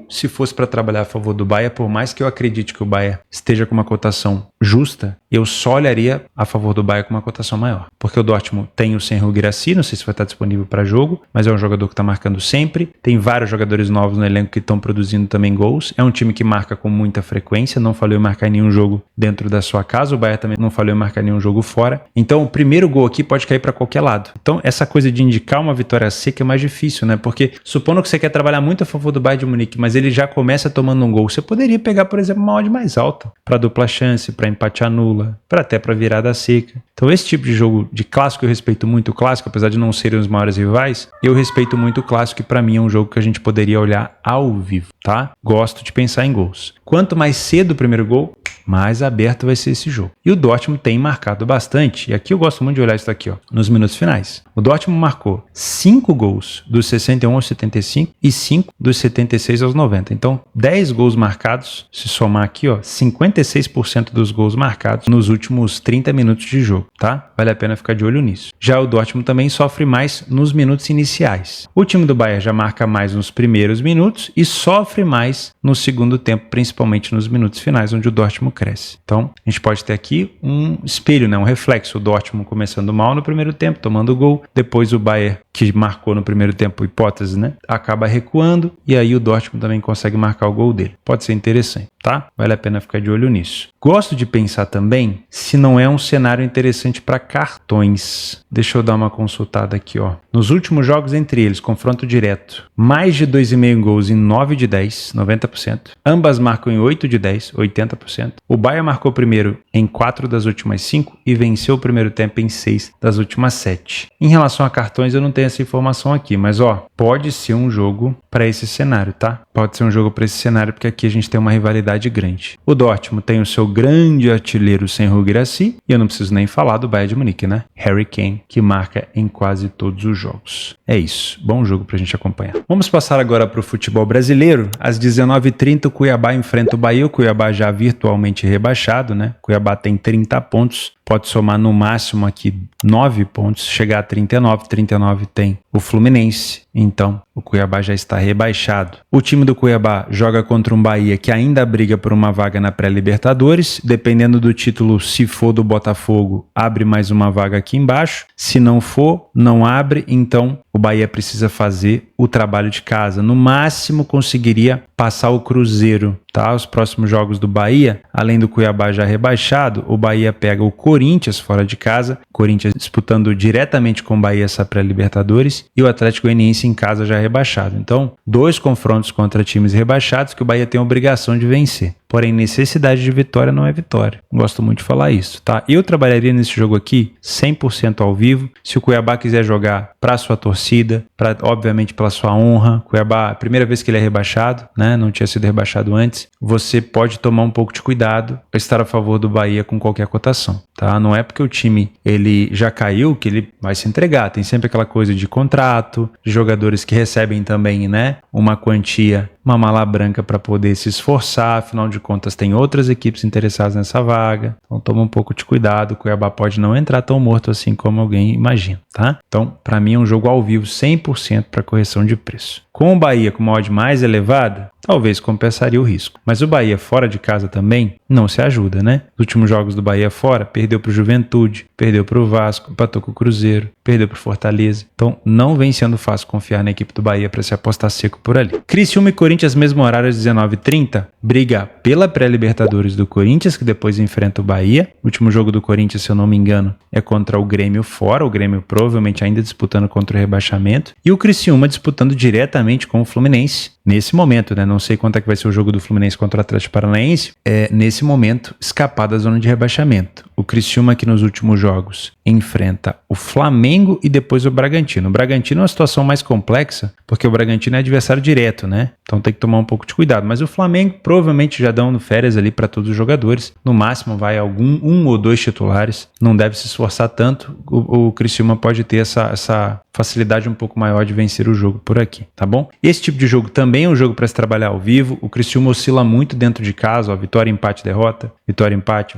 se fosse para trabalhar a favor do Bayern, por mais que eu acredite acredite que o Bayern esteja com uma cotação justa, eu só olharia a favor do Bayern com uma cotação maior. Porque o Dortmund tem o Senhor Guirassy, não sei se vai estar disponível para jogo, mas é um jogador que está marcando sempre. Tem vários jogadores novos no elenco que estão produzindo também gols. É um time que marca com muita frequência, não falhou em marcar em nenhum jogo dentro da sua casa. O Bayern também não falhou em marcar nenhum jogo fora. Então o primeiro gol aqui pode cair para qualquer lado. Então essa coisa de indicar uma vitória seca é mais difícil, né? Porque supondo que você quer trabalhar muito a favor do Bayern de Munique, mas ele já começa tomando um gol, você poderia pegar, por exemplo, uma odd mais alta para dupla chance, para empate anula, para até para virada seca. Então esse tipo de jogo de clássico eu respeito muito o clássico, apesar de não serem os maiores rivais, eu respeito muito o clássico e para mim é um jogo que a gente poderia olhar ao vivo, tá? Gosto de pensar em gols. Quanto mais cedo o primeiro gol, mais aberto vai ser esse jogo. E o Dortmund tem marcado bastante, e aqui eu gosto muito de olhar isso aqui, ó, nos minutos finais. O Dortmund marcou 5 gols dos 61 aos 75 e 5 dos 76 aos 90. Então, 10 gols marcados, se somar aqui, ó, 56% dos gols marcados nos últimos 30 minutos de jogo, tá? Vale a pena ficar de olho nisso. Já o Dortmund também sofre mais nos minutos iniciais. O time do Bayern já marca mais nos primeiros minutos e sofre mais no segundo tempo, principalmente nos minutos finais, onde o Dortmund cresce. Então, a gente pode ter aqui um espelho, né? Um reflexo. O Dortmund começando mal no primeiro tempo, tomando gol. Depois o Bayern, que marcou no primeiro tempo, hipótese, né? Acaba recuando e aí o Dortmund também consegue marcar o gol dele. Pode ser interessante, tá? Vale a pena ficar de olho nisso. Gosto de pensar também se não é um cenário interessante para cartões. Deixa eu dar uma consultada aqui, ó. Nos últimos jogos entre eles, confronto direto, mais de 2,5 gols em 9 de 10, 90%. Ambas marcam em 8 de 10, 80%. O Bayern marcou primeiro em 4 das últimas 5 e venceu o primeiro tempo em 6 das últimas 7. Em relação a cartões, eu não tenho essa informação aqui, mas ó, pode ser um jogo para esse cenário, tá? Pode ser um jogo para esse cenário, porque aqui a gente tem uma rivalidade grande. O Dortmund tem o seu grande artilheiro Senhor Guirassy, e eu não preciso nem falar do Bayern de Munique, né? Harry Kane, que marca em quase todos os jogos. É isso, bom jogo pra gente acompanhar. Vamos passar agora para o futebol brasileiro. Às 19h30 o Cuiabá enfrenta o Bahia, o Cuiabá já virtualmente rebaixado, né? O Cuiabá tem 30 pontos, pode somar no máximo aqui 9 pontos, chegar a 39, 39 tem o Fluminense, então o Cuiabá já está rebaixado. O time do Cuiabá joga contra um Bahia que ainda briga por uma vaga na pré-Libertadores, dependendo do título, se for do Botafogo, abre mais uma vaga aqui embaixo, se não for, não abre, então o Bahia precisa fazer o trabalho de casa. No máximo conseguiria passar o Cruzeiro, tá? Os próximos jogos do Bahia, além do Cuiabá já rebaixado, o Bahia pega o Corinthians fora de casa, Corinthians disputando diretamente com o Bahia essa pré-Libertadores, e o Atlético Goianiense em casa já rebaixado. Então, 2 confrontos contra times rebaixados que o Bahia tem a obrigação de vencer. Porém, necessidade de vitória não é vitória. Gosto muito de falar isso, tá? Eu trabalharia nesse jogo aqui 100% ao vivo. Se o Cuiabá quiser jogar para sua torcida, obviamente pela sua honra, Cuiabá, primeira vez que ele é rebaixado, né? Não tinha sido rebaixado antes. Você pode tomar um pouco de cuidado para estar a favor do Bahia com qualquer cotação, tá? Não é porque o time ele já caiu que ele vai se entregar. Tem sempre aquela coisa de contrato, de jogadores que recebem também, né? Uma quantia, uma mala branca para poder se esforçar, afinal de contas tem outras equipes interessadas nessa vaga, então toma um pouco de cuidado, o Cuiabá pode não entrar tão morto assim como alguém imagina, tá? Então, para mim é um jogo ao vivo 100% para correção de preço. Com o Bahia com uma odd mais elevada, talvez compensaria o risco. Mas o Bahia fora de casa também não se ajuda, né? Os últimos jogos do Bahia fora, perdeu para o Juventude, perdeu para o Vasco, empatou com o Cruzeiro, perdeu para o Fortaleza. Então não vem sendo fácil confiar na equipe do Bahia para se apostar seco por ali. Criciúma e Corinthians, mesmo horário às 19h30, briga pela pré-Libertadores do Corinthians, que depois enfrenta o Bahia. O último jogo do Corinthians, se eu não me engano, é contra o Grêmio fora, o Grêmio provavelmente ainda disputando contra o rebaixamento, e o Criciúma disputando diretamente com o Fluminense. Nesse momento, né? Não sei quanto é que vai ser o jogo do Fluminense contra o Atlético Paranaense. Nesse momento, escapar da zona de rebaixamento. O Criciúma aqui nos últimos jogos enfrenta o Flamengo e depois o Bragantino. O Bragantino é uma situação mais complexa, porque o Bragantino é adversário direto, né? Então tem que tomar um pouco de cuidado. Mas o Flamengo provavelmente já dão férias ali para todos os jogadores. No máximo vai um ou 2 titulares. Não deve se esforçar tanto. O Criciúma pode ter essa facilidade um pouco maior de vencer o jogo por aqui, tá bom? Esse tipo de jogo também é um jogo para se trabalhar ao vivo. O Criciúma oscila muito dentro de casa, ó, vitória, empate, derrota, vitória, empate,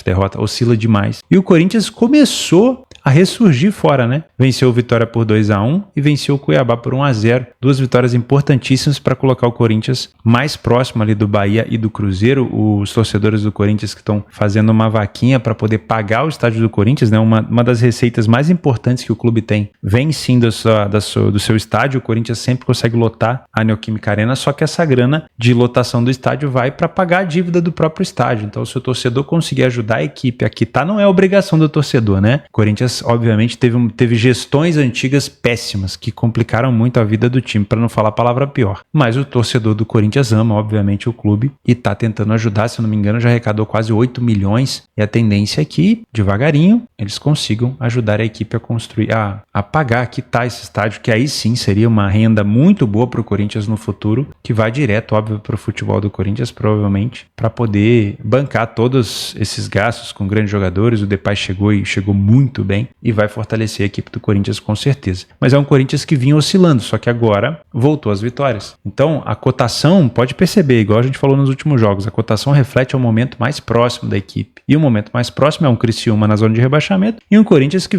derrota, oscila demais. E o Corinthians começou a ressurgir fora, né? Venceu o Vitória por 2-1 e venceu o Cuiabá por 1-0. Duas vitórias importantíssimas para colocar o Corinthians mais próximo ali do Bahia e do Cruzeiro. Os torcedores do Corinthians que estão fazendo uma vaquinha para poder pagar o estádio do Corinthians, né? Uma das receitas mais importantes que o clube tem vem sim do seu estádio. O Corinthians sempre consegue lotar a Neoquímica Arena, só que essa grana de lotação do estádio vai para pagar a dívida do próprio estádio. Então, se o torcedor conseguir ajudar a equipe a quitar, não é obrigação do torcedor, né? O Corinthians, obviamente, teve gestões antigas péssimas que complicaram muito a vida do time, para não falar a palavra pior. Mas o torcedor do Corinthians ama, obviamente, o clube e tá tentando ajudar. Se eu não me engano, já arrecadou quase 8 milhões e a tendência é que, devagarinho, eles consigam ajudar a equipe a construir, a pagar, a quitar esse estádio, que aí sim seria uma renda muito boa para o Corinthians no futuro, que vai direto, óbvio, para o futebol do Corinthians, provavelmente, para poder bancar todos esses gastos com grandes jogadores. O Depay chegou muito bem e vai fortalecer a equipe do Corinthians com certeza. Mas é um Corinthians que vinha oscilando, só que agora voltou às vitórias. Então, a cotação, pode perceber, igual a gente falou nos últimos jogos, a cotação reflete o momento mais próximo da equipe. E o momento mais próximo é um Criciúma na zona de rebaixamento e um Corinthians que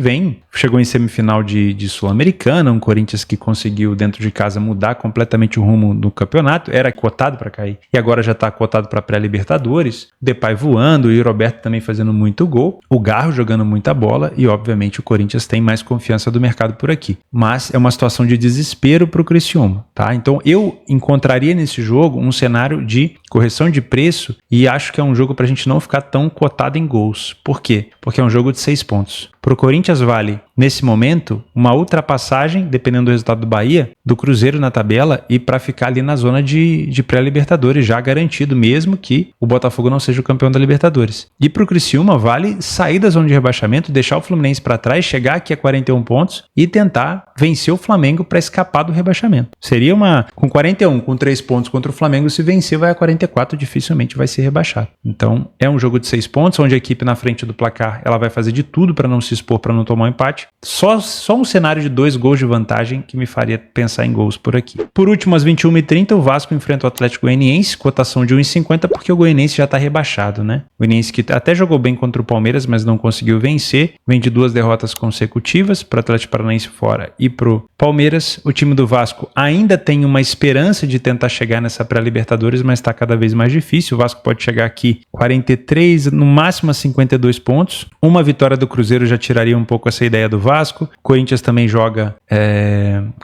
chegou em semifinal de Sul-Americana, um Corinthians que conseguiu dentro de casa mudar completamente o rumo do campeonato, era cotado para cair e agora já está cotado para pré-Libertadores. O Depay voando e o Roberto também fazendo muito gol, o Garro jogando muita bola e obviamente o Corinthians tem mais confiança do mercado por aqui. Mas é uma situação de desespero para o Criciúma, tá? Então eu encontraria nesse jogo um cenário de correção de preço e acho que é um jogo para a gente não ficar tão cotado em gols. Por quê? Porque é um jogo de 6 pontos. Para o Corinthians vale, nesse momento, uma ultrapassagem, dependendo do resultado do Bahia, do Cruzeiro na tabela e para ficar ali na zona de pré-Libertadores, já garantido, mesmo que o Botafogo não seja o campeão da Libertadores. E para o Criciúma vale sair da zona de rebaixamento, deixar o Fluminense para trás, chegar aqui a 41 pontos e tentar vencer o Flamengo para escapar do rebaixamento. Seria com 41, com 3 pontos contra o Flamengo, se vencer vai a 44, dificilmente vai ser rebaixado. Então é um jogo de 6 pontos, onde a equipe na frente do placar ela vai fazer de tudo para não se expor, para não tomar um empate. Só um cenário de 2 gols de vantagem que me faria pensar em gols por aqui. Por último, às 21h30, o Vasco enfrenta o Atlético Goianiense, cotação de 1,50, porque o Goianiense já está rebaixado, né? O Goianiense que até jogou bem contra o Palmeiras, mas não conseguiu vencer, vem de 2 derrotas consecutivas, para o Atlético Paranaense fora e para o Palmeiras. O time do Vasco ainda tem uma esperança de tentar chegar nessa pré-Libertadores, mas está cada vez mais difícil. O Vasco pode chegar aqui 43, no máximo a 52 pontos. Uma vitória do Cruzeiro já tiraria um pouco essa ideia do Vasco. Corinthians também joga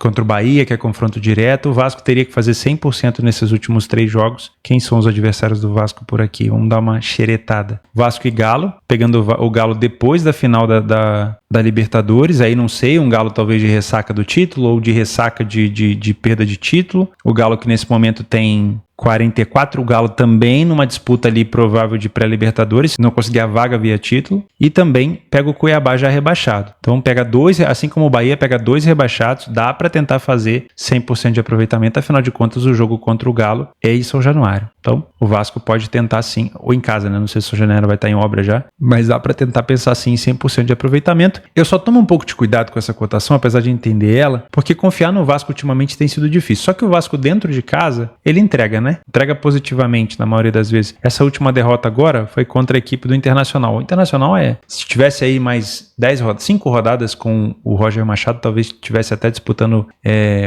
contra o Bahia, que é confronto direto. O Vasco teria que fazer 100% nesses últimos 3 jogos. Quem são os adversários do Vasco por aqui? Vamos dar uma xeretada. Vasco e Galo, pegando o Galo depois da final da Libertadores. Aí não sei, um Galo talvez de ressaca do título ou de ressaca de perda de título. O Galo que nesse momento tem 44, o Galo também numa disputa ali provável de pré-Libertadores, se não conseguir a vaga via título, e também pega o Cuiabá já rebaixado. Então pega 2, assim como o Bahia pega 2 rebaixados, dá para tentar fazer 100% de aproveitamento, afinal de contas o jogo contra o Galo é em São Januário. Então o Vasco pode tentar sim, ou em casa, né? Não sei se São Januário vai estar em obra já, mas dá para tentar pensar sim em 100% de aproveitamento. Eu só tomo um pouco de cuidado com essa cotação, apesar de entender ela, porque confiar no Vasco ultimamente tem sido difícil. Só que o Vasco dentro de casa, ele entrega, né? Entrega positivamente na maioria das vezes. Essa última derrota agora foi contra a equipe do Internacional. O Internacional se tivesse aí mais 5 rodadas com o Roger Machado, talvez estivesse até disputando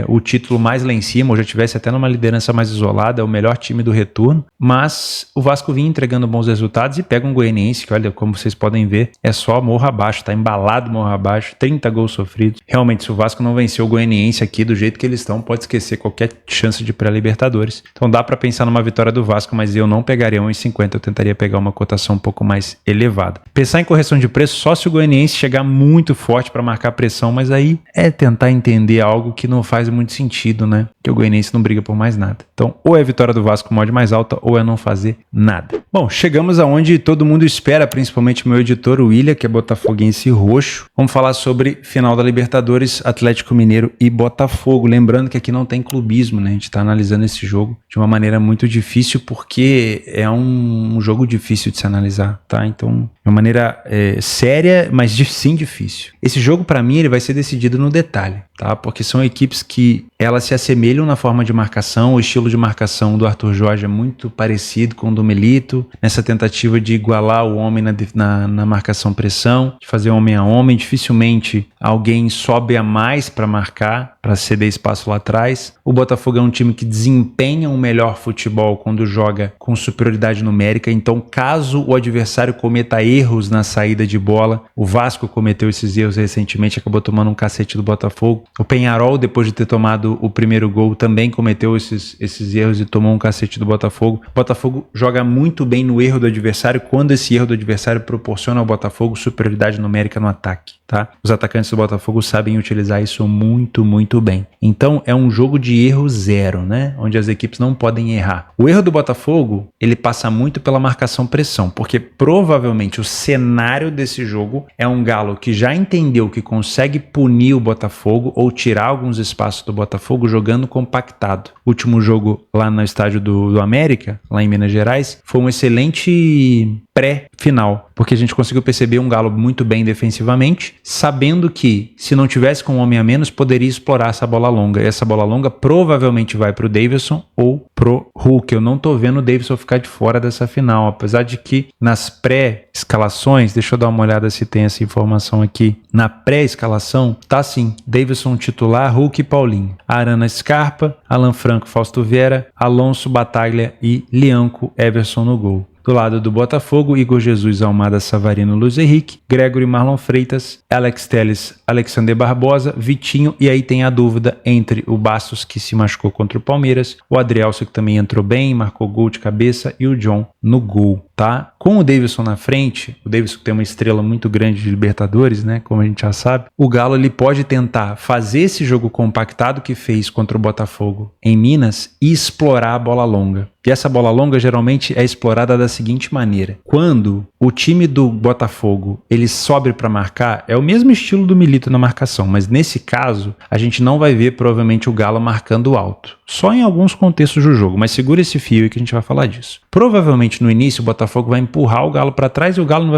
o título mais lá em cima, ou já estivesse até numa liderança mais isolada, é o melhor time do retorno. Mas o Vasco vinha entregando bons resultados e pega um Goianiense que, olha, como vocês podem ver, é só morro abaixo, tá embalado morro abaixo, 30 gols sofridos. Realmente, se o Vasco não vencer o Goianiense aqui do jeito que eles estão, pode esquecer qualquer chance de pré-Libertadores. Então dá para pensar numa vitória do Vasco, mas eu não pegaria 1,50, eu tentaria pegar uma cotação um pouco mais elevada. Pensar em correção de preço só se o Goianiense chegar muito forte para marcar pressão, mas aí é tentar entender algo que não faz muito sentido, né? Que o Goianiense não briga por mais nada. Então, ou é a vitória do Vasco com odd mais alta, ou é não fazer nada. Bom, chegamos aonde todo mundo espera, principalmente o meu editor, o William, que é botafoguense roxo. Vamos falar sobre final da Libertadores, Atlético Mineiro e Botafogo. Lembrando que aqui não tem clubismo, né? A gente está analisando esse jogo de uma maneira muito difícil, porque é um jogo difícil de se analisar, tá? Então, de uma maneira séria, mas sim difícil. Esse jogo, para mim, ele vai ser decidido no detalhe. tá? Porque são equipes que elas se assemelham na forma de marcação, o estilo de marcação do Arthur Jorge é muito parecido com o do Milito, nessa tentativa de igualar o homem na marcação-pressão, de fazer homem a homem, dificilmente alguém sobe a mais para marcar, para ceder espaço lá atrás. O Botafogo é um time que desempenha um melhor futebol quando joga com superioridade numérica, então caso o adversário cometa erros na saída de bola, o Vasco cometeu esses erros recentemente, acabou tomando um cacete do Botafogo. O Peñarol, depois de ter tomado o primeiro gol, também cometeu esses erros e tomou um cacete do Botafogo. O Botafogo joga muito bem no erro do adversário quando esse erro do adversário proporciona ao Botafogo superioridade numérica no ataque, tá? Os atacantes do Botafogo sabem utilizar isso muito, muito bem. Então é um jogo de erro zero, né? Onde as equipes não podem errar. O erro do Botafogo, ele passa muito pela marcação-pressão, porque provavelmente o cenário desse jogo é um Galo que já entendeu que consegue punir o Botafogo ou tirar alguns espaços do Botafogo jogando compactado. O último jogo lá no estádio do América, lá em Minas Gerais, foi um excelente pré-final, porque a gente conseguiu perceber um Galo muito bem defensivamente, sabendo que se não tivesse com um homem a menos, poderia explorar essa bola longa. E essa bola longa provavelmente vai pro Davidson ou pro Hulk. Eu não tô vendo o Davidson ficar de fora dessa final, apesar de que nas pré-escalações, deixa eu dar uma olhada se tem essa informação aqui, na pré-escalação tá assim, Davidson titular, Hulk e Paulinho, Arana Scarpa, Alan Franco, Fausto Vieira, Alonso, Bataglia e Lianco, Everson no gol. Do lado do Botafogo, Igor Jesus, Almada, Savarino, Luiz Henrique, Gregory, Marlon Freitas, Alex Telles, Alexander Barbosa, Vitinho, e aí tem a dúvida entre o Bastos, que se machucou contra o Palmeiras, o Adrielso, que também entrou bem, marcou gol de cabeça, e o John no gol, tá? Com o Davidson na frente, o Davidson tem uma estrela muito grande de Libertadores, né, como a gente já sabe, o Galo ele pode tentar fazer esse jogo compactado que fez contra o Botafogo em Minas e explorar a bola longa. E essa bola longa geralmente é explorada da seguinte maneira: quando o time do Botafogo ele sobe para marcar, é o mesmo estilo do Milito na marcação, mas nesse caso a gente não vai ver provavelmente o Galo marcando alto, só em alguns contextos do jogo, mas segura esse fio aí que a gente vai falar disso. Provavelmente no início o Botafogo vai empurrar o Galo para trás e o Galo não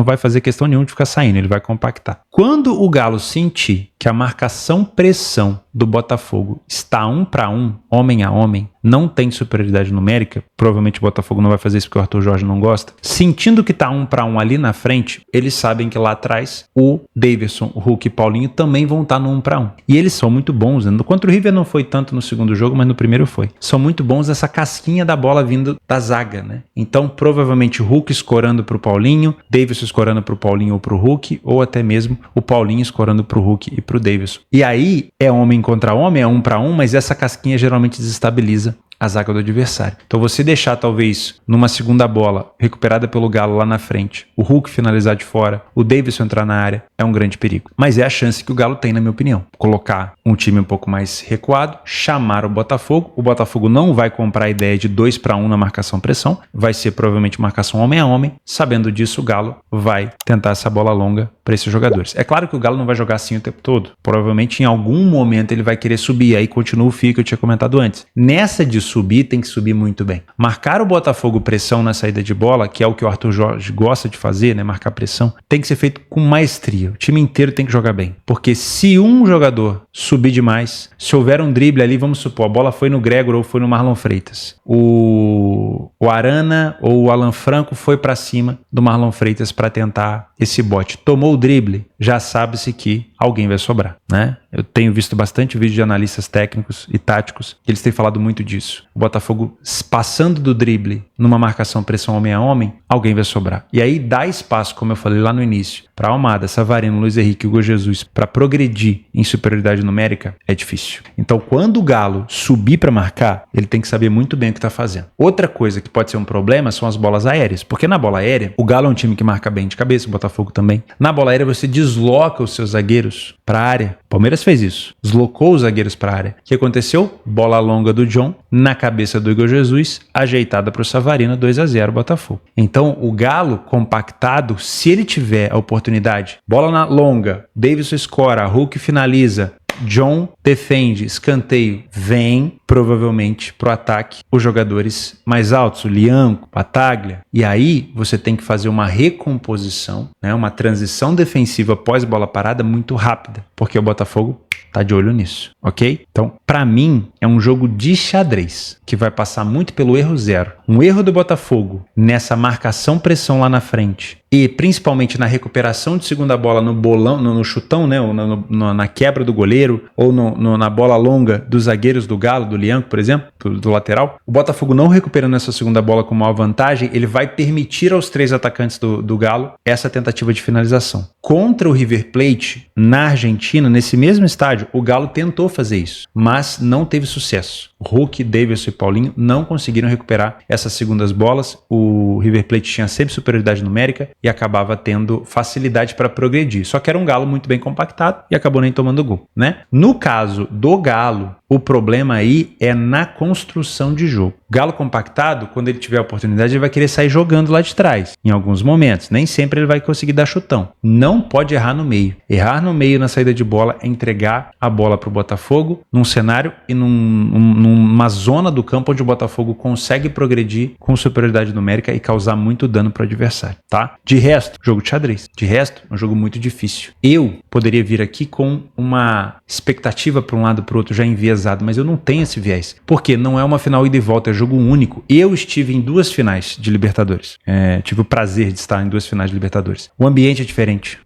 vai fazer questão nenhuma de ficar saindo, ele vai compactar. Quando o Galo sentir que a marcação-pressão do Botafogo está 1 para 1, homem a homem, não tem superioridade numérica, provavelmente o Botafogo não vai fazer isso porque o Arthur Jorge não gosta, sentindo que está 1 para 1 ali na frente, eles sabem que lá atrás o Davidson, o Hulk e o Paulinho também vão estar no 1 para 1. E eles são muito bons, né? Contra o River não foi tanto no segundo jogo, mas no primeiro foi. São muito bons nessa casquinha da bola vindo da zaga, né? Então provavelmente o Hulk escorando para o Paulinho, Davidson escorando para o Paulinho ou para o Hulk, ou até mesmo o Paulinho escorando para o Hulk e para o Davidson. E aí é homem contra homem, é 1 para 1, mas essa casquinha geralmente desestabiliza a zaga do adversário. Então você deixar talvez numa segunda bola recuperada pelo Galo lá na frente, o Hulk finalizar de fora, o Davidson entrar na área, é um grande perigo. Mas é a chance que o Galo tem, na minha opinião. Colocar um time um pouco mais recuado, chamar o Botafogo não vai comprar a ideia de 2 para 1 na marcação-pressão, vai ser provavelmente marcação homem a homem. Sabendo disso, o Galo vai tentar essa bola longa para esses jogadores. É claro que o Galo não vai jogar assim o tempo todo. Provavelmente em algum momento ele vai querer subir, aí continua o fio que eu tinha comentado antes. Nessa de subir, tem que subir muito bem. Marcar o Botafogo pressão na saída de bola, que é o que o Arthur Jorge gosta de fazer, né? Marcar pressão, tem que ser feito com maestria. O time inteiro tem que jogar bem. Porque se um jogador subir demais, se houver um drible ali, vamos supor, a bola foi no Gregor ou foi no Marlon Freitas. O Arana ou o Alan Franco foi para cima do Marlon Freitas para tentar esse bote. Tomou o drible, já sabe-se que alguém vai sobrar, né? Eu tenho visto bastante vídeo de analistas técnicos e táticos, eles têm falado muito disso. O Botafogo passando do drible numa marcação pressão homem a homem, alguém vai sobrar. E aí dá espaço, como eu falei lá no início, para Almada, Savarino, Luiz Henrique e Hugo Jesus para progredir em superioridade numérica, é difícil. Então quando o Galo subir para marcar, ele tem que saber muito bem o que está fazendo. Outra coisa que pode ser um problema são as bolas aéreas, porque na bola aérea, o Galo é um time que marca bem de cabeça, o Botafogo também. Na bola aérea você desloca os seus zagueiros para a área. O Palmeiras fez isso, deslocou os zagueiros para a área. O que aconteceu? Bola longa do John na cabeça do Igor Jesus, ajeitada para o Savarino, 2-0 Botafogo. Então o Galo compactado, se ele tiver a oportunidade, bola na longa, Davidson escora, Hulk finaliza, John defende, escanteio, vem provavelmente pro ataque os jogadores mais altos, o Lianco, Bataglia, e aí você tem que fazer uma recomposição, né, uma transição defensiva pós bola parada muito rápida. porque o Botafogo tá de olho nisso, ok? Então, pra mim, é um jogo de xadrez, que vai passar muito pelo erro zero. Um erro do Botafogo nessa marcação-pressão lá na frente, e principalmente na recuperação de segunda bola no bolão, no chutão, né? Ou na quebra do goleiro, ou na bola longa dos zagueiros do Galo, do Lianco, por exemplo, do lateral. O Botafogo não recuperando essa segunda bola com maior vantagem, ele vai permitir aos 3 atacantes do Galo essa tentativa de finalização. Contra o River Plate, na Argentina, nesse mesmo estádio, o Galo tentou fazer isso, mas não teve sucesso. Hulk, Davidson e Paulinho não conseguiram recuperar essas segundas bolas. O River Plate tinha sempre superioridade numérica e acabava tendo facilidade para progredir. Só que era um Galo muito bem compactado e acabou nem tomando gol, né? No caso do Galo, o problema aí é na construção de jogo. Galo compactado, quando ele tiver a oportunidade, ele vai querer sair jogando lá de trás, em alguns momentos. Nem sempre ele vai conseguir dar chutão. Não pode errar no meio. Errar no meio na saída de bola é entregar a bola para o Botafogo num cenário e numa zona do campo onde o Botafogo consegue progredir com superioridade numérica e causar muito dano para o adversário, tá? De resto, jogo de xadrez. De resto, é um jogo muito difícil. Eu poderia vir aqui com uma expectativa para um lado para o outro já enviesado, mas eu não tenho esse viés. Porque não é uma final ida e volta, é jogo único. Eu estive em 2 finais de Libertadores. Tive o prazer de estar em 2 finais de Libertadores. O ambiente é diferente.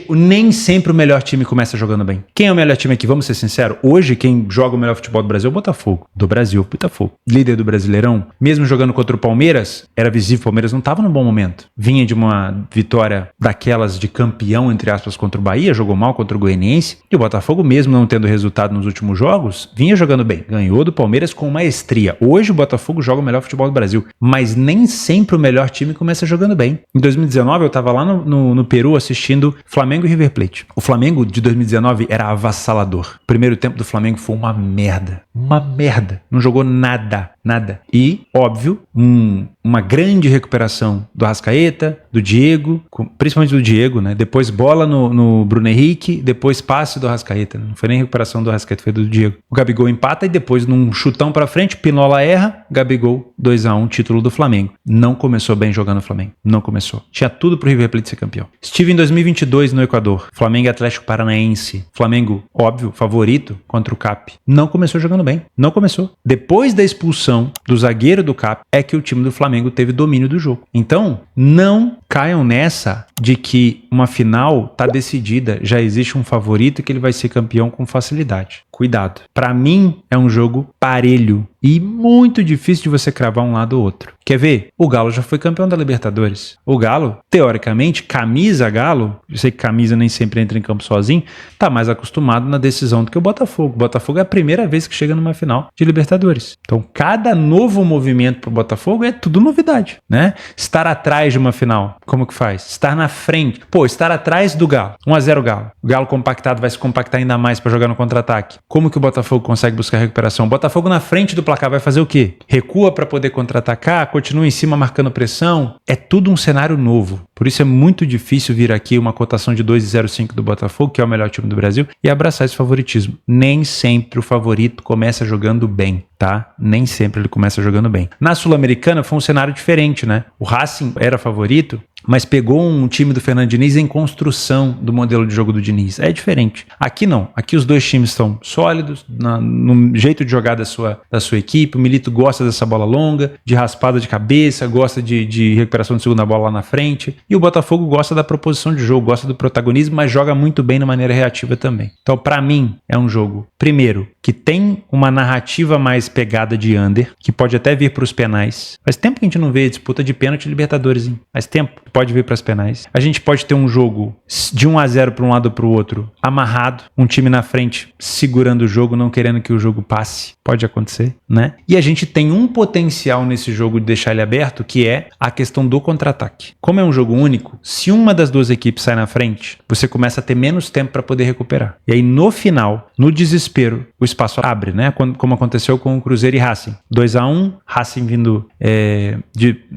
Nem sempre o melhor time começa jogando bem. Quem é o melhor time aqui? Vamos ser sinceros. Hoje, quem joga o melhor futebol do Brasil é o Botafogo. Do Brasil, Botafogo. Líder do Brasileirão. Mesmo jogando contra o Palmeiras, era visível, o Palmeiras não estava num bom momento. Vinha de uma vitória daquelas de campeão, entre aspas, contra o Bahia, jogou mal contra o Goianiense. E o Botafogo, mesmo não tendo resultado nos últimos jogos, vinha jogando bem. Ganhou do Palmeiras com maestria. Hoje o Botafogo joga o melhor futebol do Brasil. Mas nem sempre o melhor time começa jogando bem. Em 2019, eu estava lá no Peru assistindo Flamengo e River Plate. O Flamengo de 2019 era avassalador. O primeiro tempo do Flamengo foi uma merda. Uma merda. Não jogou nada. Nada. E, óbvio, uma grande recuperação do Arrascaeta, do Diego, principalmente do Diego, né? Depois bola no Bruno Henrique, depois passe do Arrascaeta. Não foi nem recuperação do Arrascaeta, foi do Diego. O Gabigol empata e depois num chutão pra frente, Pinola erra, Gabigol 2-1, título do Flamengo. Não começou bem jogando o Flamengo. Não começou. Tinha tudo pro River Plate ser campeão. Estive em 2022 no Equador. Flamengo e Atlético Paranaense. Flamengo, óbvio, favorito contra o CAP. Não começou jogando bem. Não começou. Depois da expulsão do zagueiro do CAP é que o time do Flamengo teve domínio do jogo. Então, não caiam nessa de que uma final tá decidida, já existe um favorito que ele vai ser campeão com facilidade. Cuidado. Para mim, é um jogo parelho e muito difícil de você cravar um lado ou outro. Quer ver? O Galo já foi campeão da Libertadores. O Galo, teoricamente, camisa Galo, eu sei que camisa nem sempre entra em campo sozinho, tá mais acostumado na decisão do que o Botafogo. O Botafogo é a primeira vez que chega numa final de Libertadores. Então, cada novo movimento pro Botafogo é tudo novidade, né? Estar atrás de uma final, como que faz? Estar na frente. Pô, estar atrás do Galo. 1-0 Galo. O Galo compactado vai se compactar ainda mais para jogar no contra-ataque. Como que o Botafogo consegue buscar recuperação? O Botafogo na frente do placar vai fazer o quê? Recua para poder contra-atacar? Continua em cima marcando pressão? É tudo um cenário novo. Por isso é muito difícil vir aqui uma cotação de 2,05 do Botafogo, que é o melhor time do Brasil, e abraçar esse favoritismo. Nem sempre o favorito começa jogando bem, tá? Nem sempre ele começa jogando bem. Na Sul-Americana foi um cenário diferente, né? O Racing era favorito, mas pegou um time do Fernando Diniz em construção do modelo de jogo do Diniz. É diferente. Aqui não. Aqui os dois times estão sólidos, no jeito de jogar da sua equipe. O Milito gosta dessa bola longa, de raspada de cabeça, gosta de recuperação de segunda bola lá na frente. E o Botafogo gosta da proposição de jogo, gosta do protagonismo, mas joga muito bem na maneira reativa também. Então, para mim, é um jogo, primeiro, que tem uma narrativa mais pegada de under, que pode até vir para os penais. Faz tempo que a gente não vê disputa de pênalti Libertadores, hein? Faz tempo. Pode vir para as penais. A gente pode ter um jogo de 1-0 para um lado ou para o outro, amarrado, um time na frente segurando o jogo, não querendo que o jogo passe. Pode acontecer, né? E a gente tem um potencial nesse jogo de deixar ele aberto, que é a questão do contra-ataque. Como é um jogo único, se uma das duas equipes sai na frente, você começa a ter menos tempo para poder recuperar. E aí no final, no desespero, o espaço abre, né? Como aconteceu com o Cruzeiro e Racing. 2-1, Racing vindo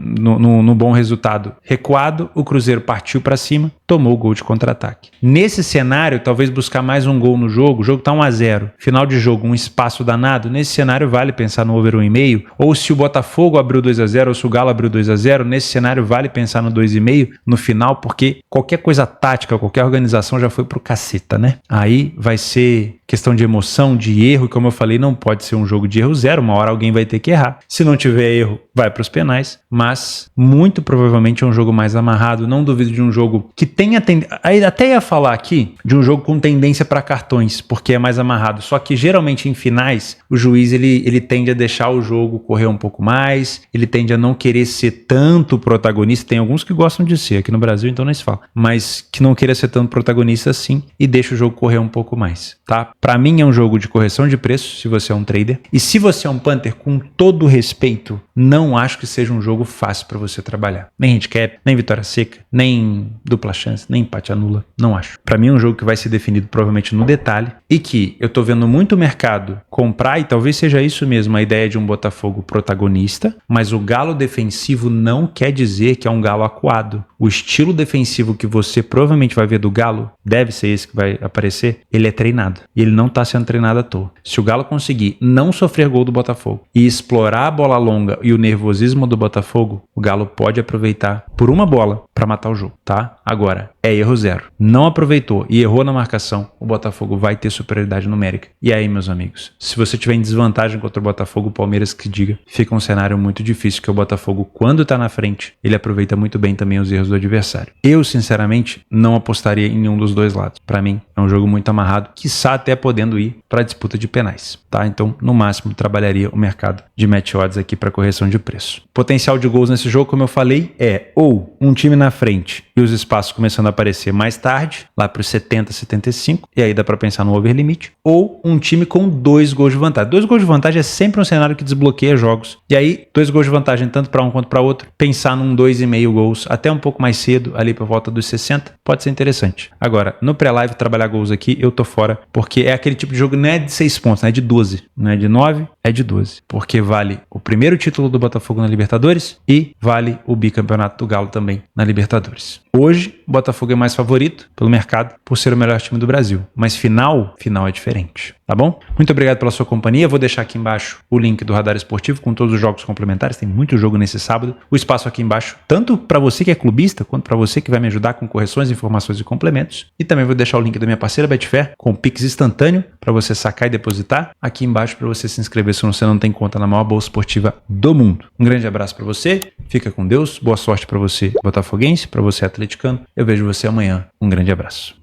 no bom resultado, recuado acuado, o Cruzeiro partiu para cima, tomou o gol de contra-ataque. Nesse cenário, talvez buscar mais um gol no jogo, o jogo tá 1-0, final de jogo, um espaço danado, nesse cenário vale pensar no over 1,5, ou se o Botafogo abriu 2-0, ou se o Galo abriu 2-0, nesse cenário vale pensar no 2,5 no final, porque qualquer coisa tática, qualquer organização já foi pro caceta, né? Aí vai ser questão de emoção, de erro, e como eu falei, não pode ser um jogo de erro zero, uma hora alguém vai ter que errar. Se não tiver erro, vai para os penais, mas muito provavelmente é um jogo mais amarrado, não duvido de um jogo que tenha aí até ia falar aqui de um jogo com tendência para cartões, porque é mais amarrado, só que geralmente em finais, o juiz ele tende a deixar o jogo correr um pouco mais, ele tende a não querer ser tanto protagonista, tem alguns que gostam de ser, aqui no Brasil então nem se fala, mas que não queira ser tanto protagonista assim e deixa o jogo correr um pouco mais, tá? Para mim é um jogo de correção de preço, se você é um trader. E se você é um punter, com todo respeito, não acho que seja um jogo fácil para você trabalhar. Nem handicap, nem vitória seca, nem dupla chance, nem empate anula. Não acho. Para mim é um jogo que vai ser definido provavelmente no detalhe e que eu tô vendo muito mercado comprar, e talvez seja isso mesmo, a ideia de um Botafogo protagonista, mas o Galo defensivo não quer dizer que é um Galo acuado. O estilo defensivo que você provavelmente vai ver do Galo, deve ser esse que vai aparecer, ele é treinado. E ele não está sendo treinado à toa. Se o Galo conseguir não sofrer gol do Botafogo e explorar a bola longa e o nervosismo do Botafogo, o Galo pode aproveitar por uma bola para matar o jogo, tá? Agora, é erro zero. Não aproveitou e errou na marcação, o Botafogo vai ter superioridade numérica. E aí, meus amigos, se você tiver em desvantagem contra o Botafogo, o Palmeiras que diga, fica um cenário muito difícil, que o Botafogo, quando tá na frente, ele aproveita muito bem também os erros do adversário. Eu, sinceramente, não apostaria em nenhum dos dois lados. Para mim, é um jogo muito amarrado, quiçá até podendo ir para a disputa de penais, tá? Então, no máximo, trabalharia o mercado de match odds aqui para correção de preço. Potencial de gols nesse jogo, como eu falei, é ou um time na frente e os espaços começando a aparecer mais tarde, lá para os 70, 75, e aí dá para pensar no over limite, ou um time com 2 gols de vantagem. 2 gols de vantagem é sempre um cenário que desbloqueia jogos. E aí, 2 gols de vantagem tanto para um quanto para outro, pensar num 2,5 gols até um pouco mais cedo, ali por volta dos 60, pode ser interessante. Agora, no pré-live, trabalhar gols aqui, eu tô fora, porque é aquele tipo de jogo, não é de 6 pontos, não é de 12, não é de 9, é de 12, porque vale o primeiro título do Botafogo na Libertadores e vale o bicampeonato do Galo também na Libertadores. Hoje, o Botafogo é mais favorito pelo mercado, por ser o melhor time do Brasil. Mas final é diferente, tá bom? Muito obrigado pela sua companhia. Vou deixar aqui embaixo o link do Radar Esportivo com todos os jogos complementares. Tem muito jogo nesse sábado. O espaço aqui embaixo, tanto para você que é clubista, quanto para você que vai me ajudar com correções, informações e complementos. E também vou deixar o link da minha parceira Betfair, com Pix instantâneo, para você sacar e depositar. Aqui embaixo para você se inscrever se você não tem conta na maior bolsa esportiva do mundo. Um grande abraço para você. Fica com Deus. Boa sorte para você, botafoguense, para você, atleticano. Eu vejo você amanhã. Um grande abraço.